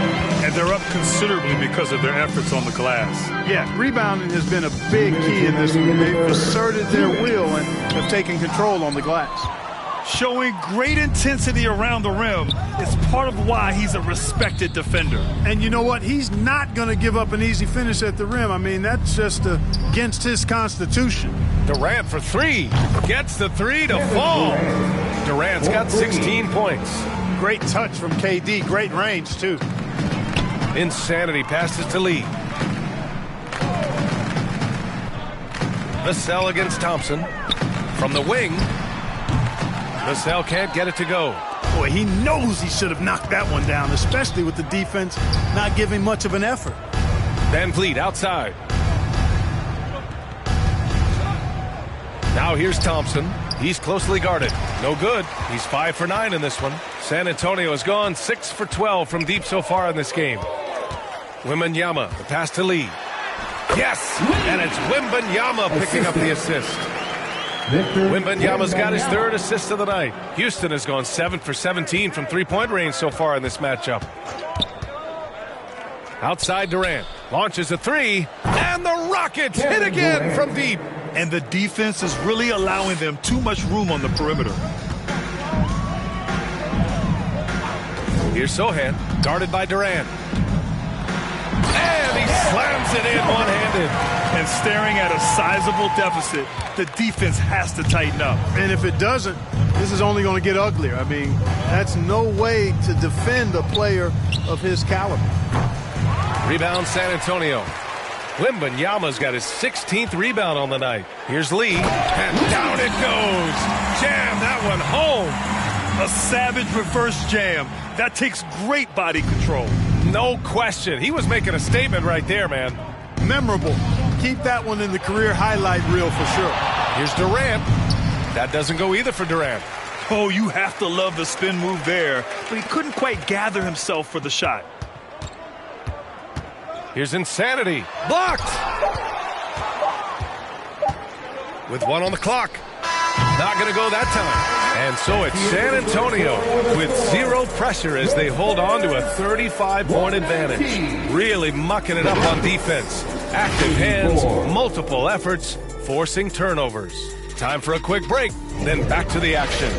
And they're up considerably because of their efforts on the glass. Yeah, rebounding has been a big key in this one. They've asserted their will and have taken control on the glass. Showing great intensity around the rim is part of why he's a respected defender. And you know what? He's not going to give up an easy finish at the rim. I mean, that's just against his constitution. Durant for 3. Gets the 3 to fall. Durant's got 16 points. Great touch from KD. Great range, too. Insanity passes to Lee. Vassell against Thompson. From the wing. Vassell can't get it to go. Boy, he knows he should have knocked that one down, especially with the defense not giving much of an effort. Van Vliet outside. Now here's Thompson. He's closely guarded. No good. He's 5 for 9 in this one. San Antonio has gone 6 for 12 from deep so far in this game. Wembanyama, the pass to Lee. Yes! And it's Wembanyama picking up the assist. Wembanyama's got his 3rd assist of the night. Houston has gone 7 for 17 from three-point range so far in this matchup. Outside Durant. Launches a 3. And the Rockets hit again from deep. And the defense is really allowing them too much room on the perimeter. Here's Sohan, guarded by Durant. slams it in one-handed. And staring at a sizable deficit, the defense has to tighten up. And if it doesn't, this is only going to get uglier. I mean, that's no way to defend a player of his caliber. Rebound San Antonio. Wembanyama's got his 16th rebound on the night. Here's Lee, and down it goes. Jam that one home. A savage reverse jam. That takes great body control. No question. He was making a statement right there, man. Memorable. Keep that one in the career highlight reel for sure. Here's Durant. That doesn't go either for Durant. Oh, you have to love the spin move there, but he couldn't quite gather himself for the shot. Here's Insanity. Blocked! With one on the clock. Not going to go that time. And so it's San Antonio with zero pressure as they hold on to a 35-point advantage. Really mucking it up on defense. Active hands, multiple efforts, forcing turnovers. Time for a quick break, then back to the action.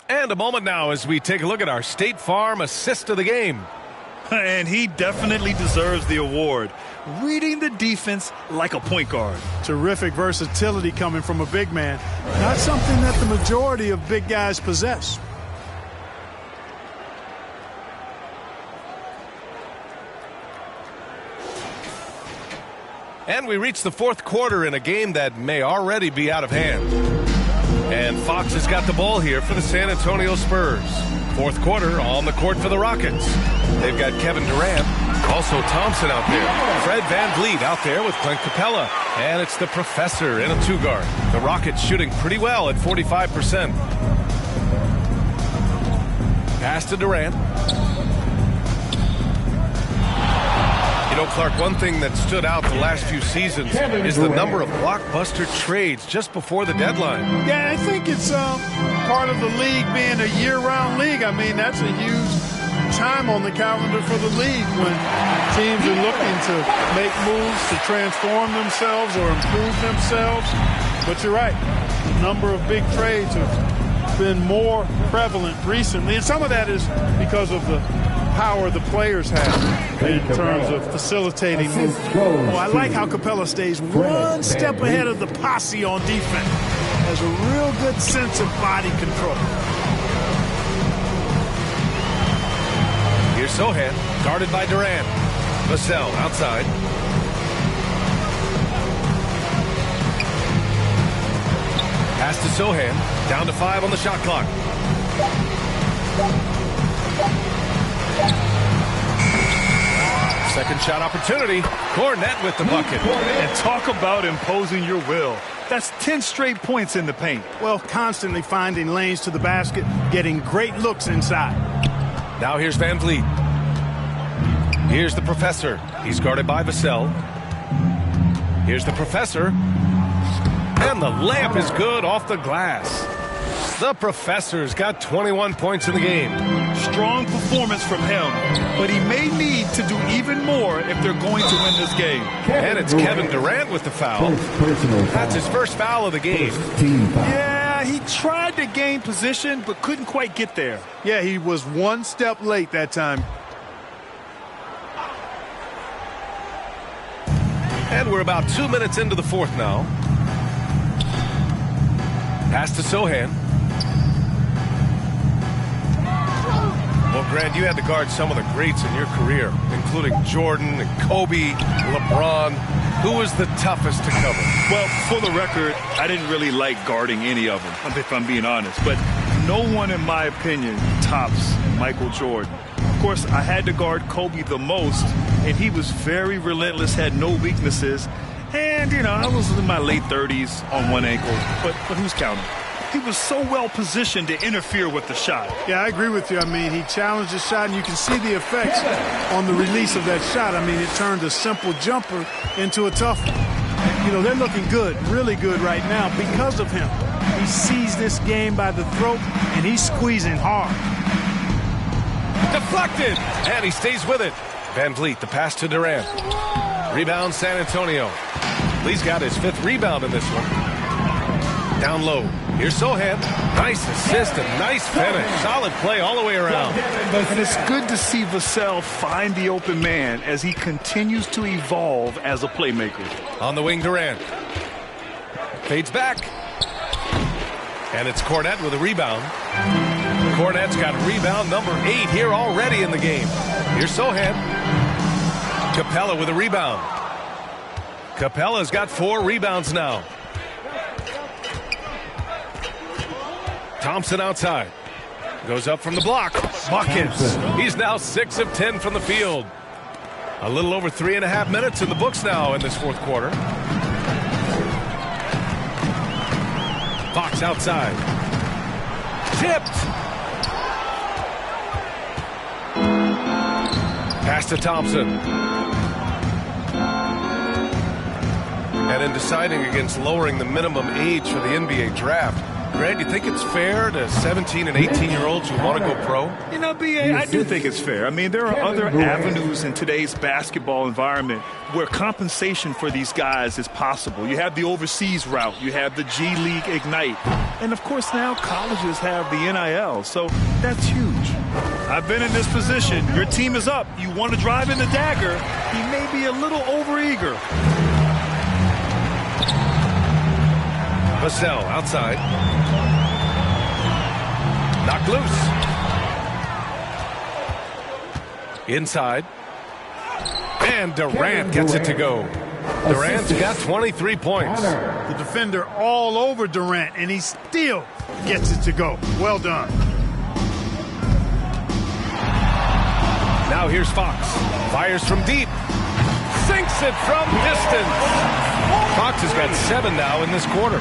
And a moment now as we take a look at our State Farm assist of the game. And he definitely deserves the award. Reading the defense like a point guard. Terrific versatility coming from a big man. Not something that the majority of big guys possess. And we reach the fourth quarter in a game that may already be out of hand. And Fox has got the ball here for the San Antonio Spurs. Fourth quarter on the court for the Rockets. They've got Kevin Durant, also Thompson out there. Fred VanVleet out there with Clint Capella. And it's the Professor in a two-guard. The Rockets shooting pretty well at 45%. Pass to Durant. You know, Clark, one thing that stood out the last few seasons is the number of blockbuster trades just before the deadline. Yeah, I think it's part of the league being a year-round league. I mean, that's a huge time on the calendar for the league when teams are looking to make moves to transform themselves or improve themselves. But you're right, the number of big trades have been more prevalent recently. And some of that is because of the power the players have in terms of facilitating moves. Oh, I like how Capella stays one step ahead of the posse on defense. Has a real good sense of body control. Here's Sohan, guarded by Durant. Vassell outside. Pass to Sohan, down to 5 on the shot clock. Second shot opportunity. Cornette with the bucket. And talk about imposing your will. That's 10 straight points in the paint. Well, constantly finding lanes to the basket, getting great looks inside. Now here's VanVleet. Here's the Professor. He's guarded by Vassell. Here's the Professor. And the layup is good off the glass. The Professor's got 21 points in the game. Strong performance from him, but he may need to do even more if they're going to win this game. And it's Kevin Durant with the foul. That's his first foul of the game. Yeah, he tried to gain position, but couldn't quite get there. Yeah, he was one step late that time. And we're about 2 minutes into the fourth now. Pass to Sohan. Well, Grant, you had to guard some of the greats in your career, including Jordan and Kobe, LeBron. Who was the toughest to cover? Well, for the record, I didn't really like guarding any of them, if I'm being honest. But no one, in my opinion, tops Michael Jordan. Of course, I had to guard Kobe the most, and he was very relentless, had no weaknesses. And, you know, I was in my late 30s on one ankle, but who's counting? He was so well positioned to interfere with the shot. Yeah, I agree with you. I mean, he challenged the shot, and you can see the effects on the release of that shot. I mean, it turned a simple jumper into a tough one. You know, they're looking good, really good right now because of him. He sees this game by the throat, and he's squeezing hard. Deflected, and he stays with it. Van Vliet, the pass to Durant. Rebound, San Antonio. Lee's got his 5th rebound in this one. Down low. Here's Sohan. Nice assist and nice finish. Solid play all the way around. And it's good to see Vassell find the open man as he continues to evolve as a playmaker. On the wing, Durant. Fades back. And it's Cornette with a rebound. Cornette's got rebound number 8 here already in the game. Here's Sohan. Capella with a rebound. Capella's got 4 rebounds now. Thompson outside. Goes up from the block. Buckets. He's now 6 of 10 from the field. A little over 3.5 minutes in the books now in this 4th quarter. Fox outside. Tipped. Pass to Thompson. And in deciding against lowering the minimum age for the NBA draft, Grant, you think it's fair to 17 and 18-year-olds who want to go pro? You know, B.A., I do think it's fair. I mean, there are other avenues in today's basketball environment where compensation for these guys is possible. You have the overseas route. You have the G League Ignite. And, of course, now colleges have the NIL. So that's huge. I've been in this position. Your team is up. You want to drive in the dagger. He may be a little overeager. Vassell outside. Knocked loose. Inside. And Durant gets it to go. Durant's got 23 points. The defender all over Durant, and he still gets it to go. Well done. Now here's Fox. Fires from deep. Sinks it from distance. Fox has got 7 now in this quarter.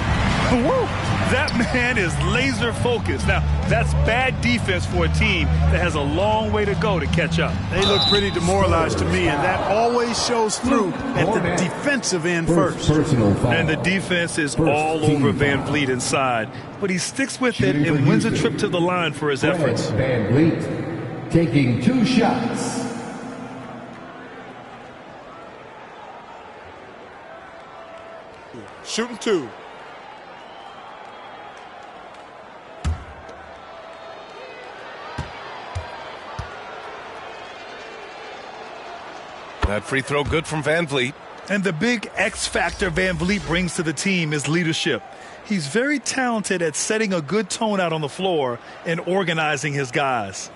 Woo! That man is laser focused. Now, that's bad defense for a team that has a long way to go to catch up. They look pretty demoralized to me, and that always shows through at the defensive end first. And the defense is all over Van Vliet inside, but he sticks with it and wins a trip to the line for his efforts. Van Vliet taking 2 shots. Shooting 2. That free throw good from Van Vliet. And the big X factor Van Vliet brings to the team is leadership. He's very talented at setting a good tone out on the floor and organizing his guys.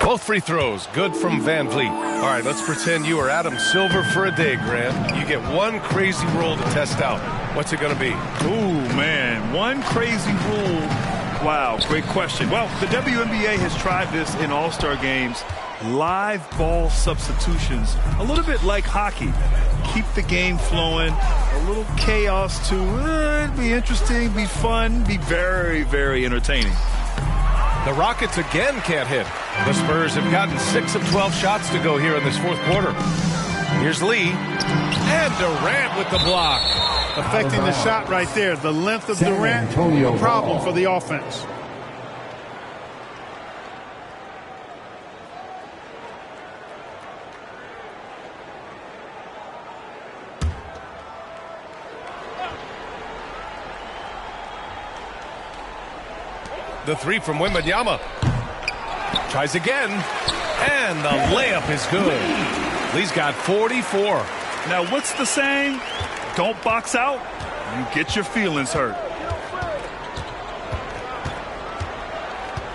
Both free throws good from Van Vliet. All right, let's pretend you are Adam Silver for a day, Grant. You get one crazy rule to test out. What's it going to be? Ooh, man, one crazy rule. Wow, great question. Well, the WNBA has tried this in All-Star games. Live ball substitutions, a little bit like hockey. Keep the game flowing, a little chaos too. It'd be interesting, be fun, be very, very entertaining. The Rockets again can't hit. The Spurs have gotten 6 of 12 shots to go here in this 4th quarter. Here's Lee. And Durant with the block. Affecting the shot right there. The length of Durant, a problem for the offense. The 3 from Wembanyama. Tries again. And the layup is good. Lee's got 44. Now, what's the saying? Don't box out, you get your feelings hurt.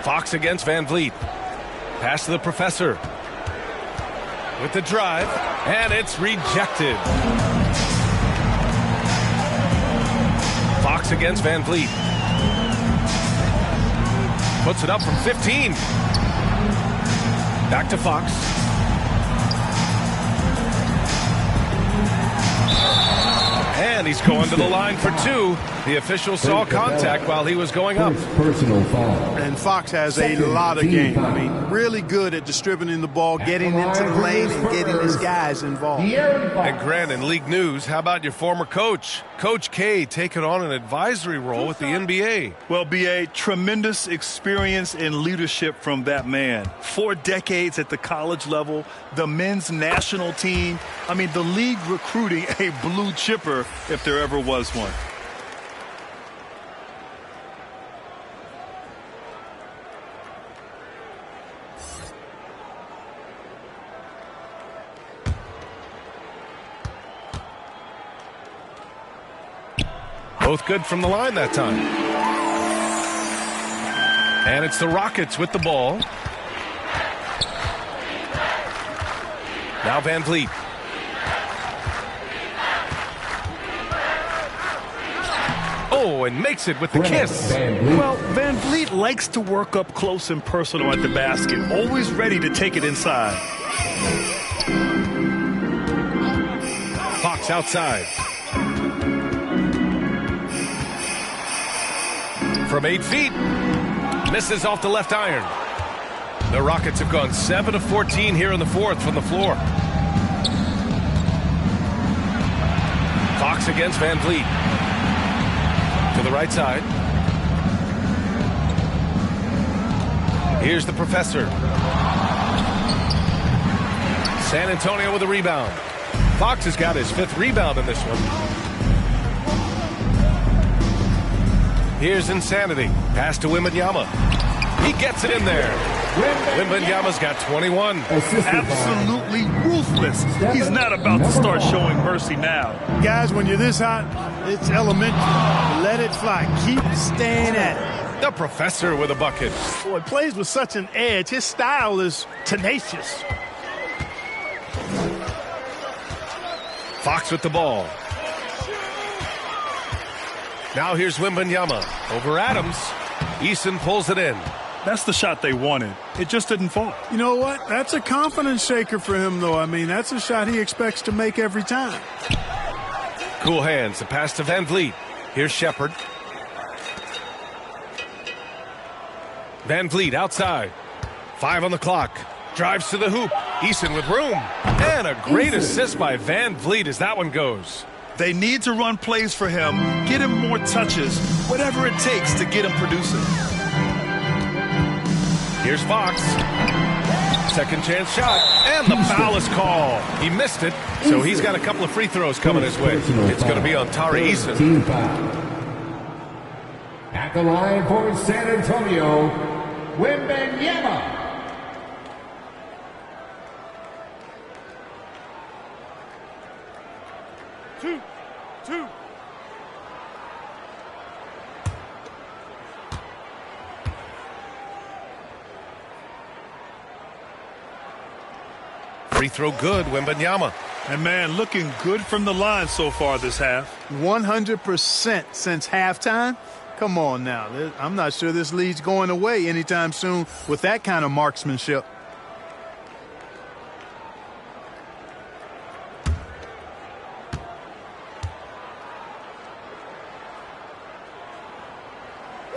Fox against Van Vliet. Pass to the professor. With the drive. And it's rejected. Fox against Van Vliet. Puts it up from 15. Back to Fox. And he's going to the line for two. The official saw contact while he was going up. Personal foul. And Fox has a lot of game. I mean, really good at distributing the ball, getting into the lane, and getting his guys involved. And Grant, in league news, how about your former coach? Coach K taking on an advisory role with the NBA. Well, B.A., tremendous experience and leadership from that man. 4 decades at the college level, the men's national team. I mean, the league recruiting a blue chipper if there ever was one. Both good from the line that time. And it's the Rockets with the ball. Now Van Vliet. Oh, and makes it with the kiss. Well, Van Vliet likes to work up close and personal at the basket, always ready to take it inside. Fox outside. From 8 feet. Misses off the left iron. The Rockets have gone 7 of 14 here in the fourth from the floor. Fox against Van Vliet. To the right side. Here's the professor. San Antonio with a rebound. Fox has got his 5th rebound in this one. Here's Insanity. Pass to Wembanyama. He gets it in there. Wembanyama's got 21. Absolutely ruthless. He's not about to start showing mercy now. Guys, when you're this hot, it's elementary. Let it fly. Keep staying at it. The professor with a bucket. Boy, plays with such an edge. His style is tenacious. Fox with the ball. Now here's Wembanyama over Adams. Eason pulls it in. That's the shot they wanted. It just didn't fall. You know what? That's a confidence shaker for him, though. I mean, that's a shot he expects to make every time. Cool hands. The pass to Van Vliet. Here's Shepard. Van Vliet outside. 5 on the clock. Drives to the hoop. Eason with room. And a great assist by Van Vliet as that one goes. They need to run plays for him, get him more touches, whatever it takes to get him producing. Here's Fox. Second chance shot. And the foul is called. He missed it, so he's got a couple of free throws coming his way. It's going to be on Tari Eason. At the line for San Antonio, Wembanyama. Two. Free throw good, Wembanyama. And man, looking good from the line so far this half. 100% since halftime. Come on now. I'm not sure this lead's going away anytime soon with that kind of marksmanship.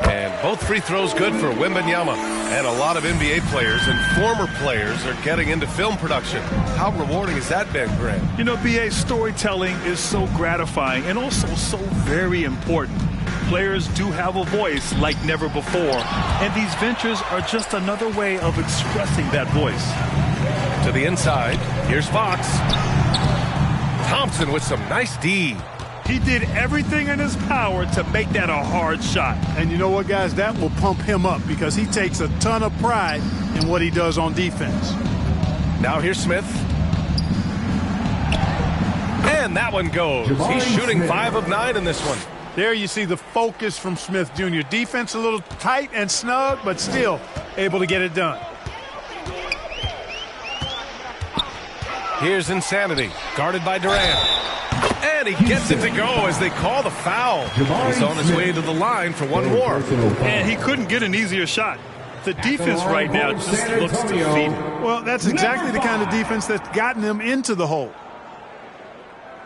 And both free throws good for Wembanyama. And a lot of NBA players and former players are getting into film production. How rewarding has that been, Grant? You know, BA, storytelling is so gratifying and also so very important. Players do have a voice like never before, and these ventures are just another way of expressing that voice. To the inside, here's Fox. Thompson with some nice D. He did everything in his power to make that a hard shot. And you know what, guys? That will pump him up because he takes a ton of pride in what he does on defense. Now here's Smith. And that one goes. He's shooting 5 of 9 in this one. There you see the focus from Smith Jr. Defense a little tight and snug, but still able to get it done. Here's Insanity, guarded by Durant. And he gets it to go as they call the foul. He's on his way to the line for one more. And he couldn't get an easier shot. The defense right now just looks defeated. Well, that's exactly the kind of defense that's gotten them into the hole.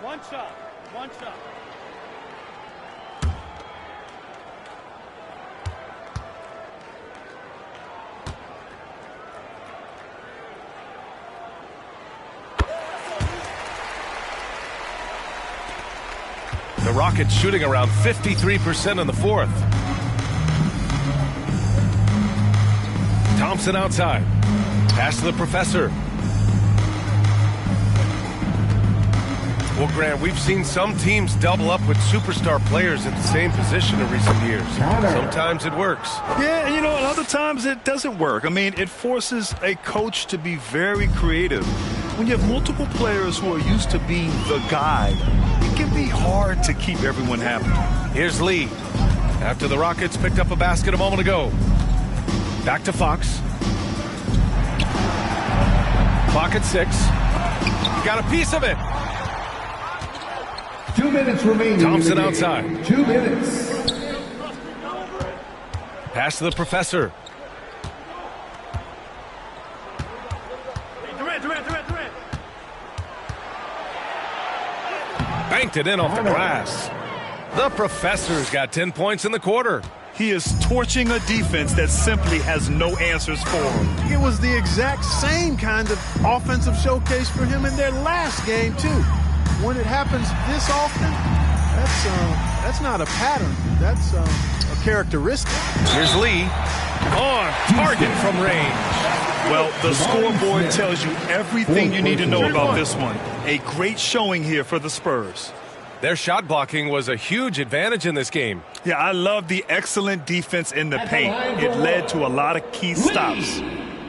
One shot. The Rockets shooting around 53% in the fourth. Thompson outside. Pass to the professor. Well, Grant, we've seen some teams double up with superstar players at the same position in recent years. Sometimes it works. Yeah, and and other times it doesn't work. I mean, it forces a coach to be very creative. When you have multiple players who are used to being the guy, it can be hard to keep everyone happy. Here's Lee. After the Rockets picked up a basket a moment ago. Back to Fox. Clock at 6. He got a piece of it. 2 minutes remaining. Thompson outside. 2 minutes. Pass to the professor. Banked it in off the glass. The professor's got 10 points in the quarter. He is torching a defense that simply has no answers for him. It was the exact same kind of offensive showcase for him in their last game, too. When it happens this often, that's not a pattern. That's a characteristic. Here's Lee on target from range. Well, the scoreboard tells you everything you need to know about this one. A great showing here for the Spurs. Their shot blocking was a huge advantage in this game. Yeah, I love the excellent defense in the paint. It led to a lot of key stops.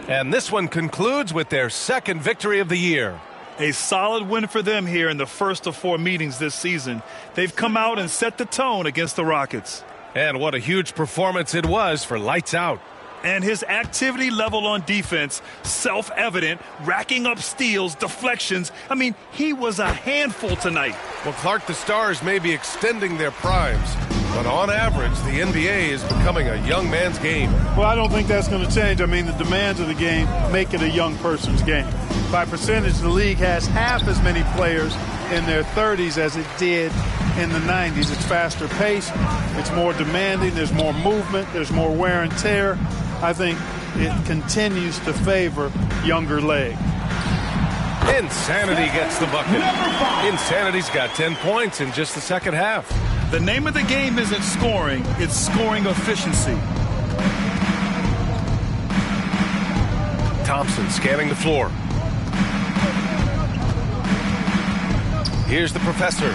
And this one concludes with their second victory of the year. A solid win for them here in the first of 4 meetings this season. They've come out and set the tone against the Rockets. And what a huge performance it was for Lights Out. And his activity level on defense, self-evident, racking up steals, deflections. I mean, he was a handful tonight. Well, Clark, the Stars may be extending their primes, but on average, the NBA is becoming a young man's game. Well, I don't think that's going to change. I mean, the demands of the game make it a young person's game. By percentage, the league has half as many players in their 30s as it did in the 90s. It's faster paced. It's more demanding. There's more movement. There's more wear and tear. I think it continues to favor younger leg. Insanity gets the bucket. Insanity's got 10 points in just the second half. The name of the game isn't scoring, it's scoring efficiency. Thompson scanning the floor. Here's the professor.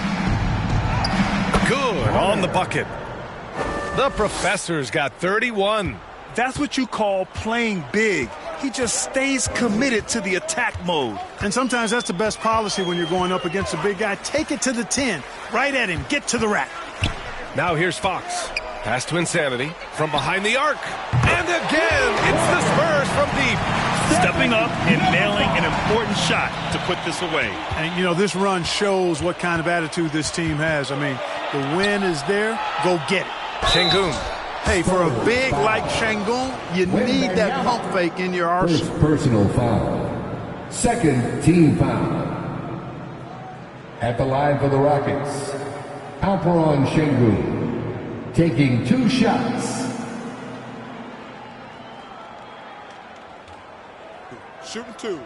Good on the bucket. The professor's got 31. That's what you call playing big. He just stays committed to the attack mode. And sometimes that's the best policy when you're going up against a big guy. Take it to the 10. Right at him. Get to the rack. Now here's Fox. Pass to Insanity from behind the arc. And again, it's the Spurs from deep. Stepping up and nailing an important shot to put this away. And, this run shows what kind of attitude this team has. I mean, the win is there. Go get it. Şengün. Hey, for a big like Şengün, you need that pump fake in your arsenal. First personal foul. Second team foul. At the line for the Rockets, Alperen Şengün taking 2 shots. Shooting 2.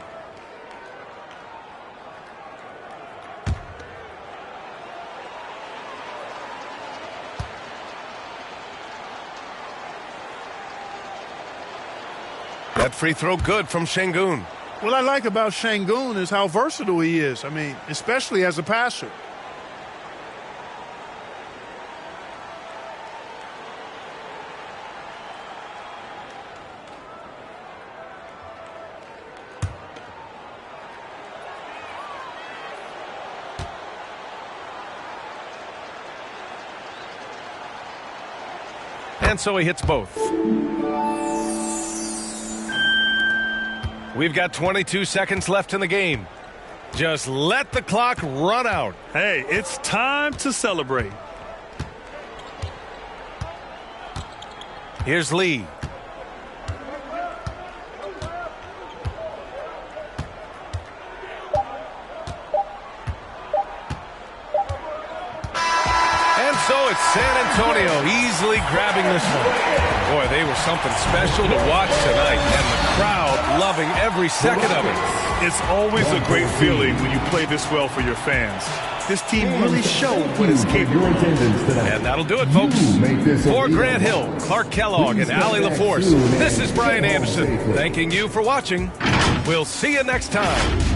That free throw good from Şengün. What I like about Şengün is how versatile he is. I mean, especially as a passer. And so he hits both. We've got 22 seconds left in the game. Just let the clock run out. Hey, it's time to celebrate. Here's Lee. And so it's San Antonio easily grabbing this one. Boy, they were something special to watch tonight, and the crowd loving every second of it. It's always a great feeling when you play this well for your fans. This team really showed what it's capable of. And that'll do it, folks. For Grant Hill, Clark Kellogg, and Allie LaForce, this is Brian Anderson, thanking you for watching. We'll see you next time.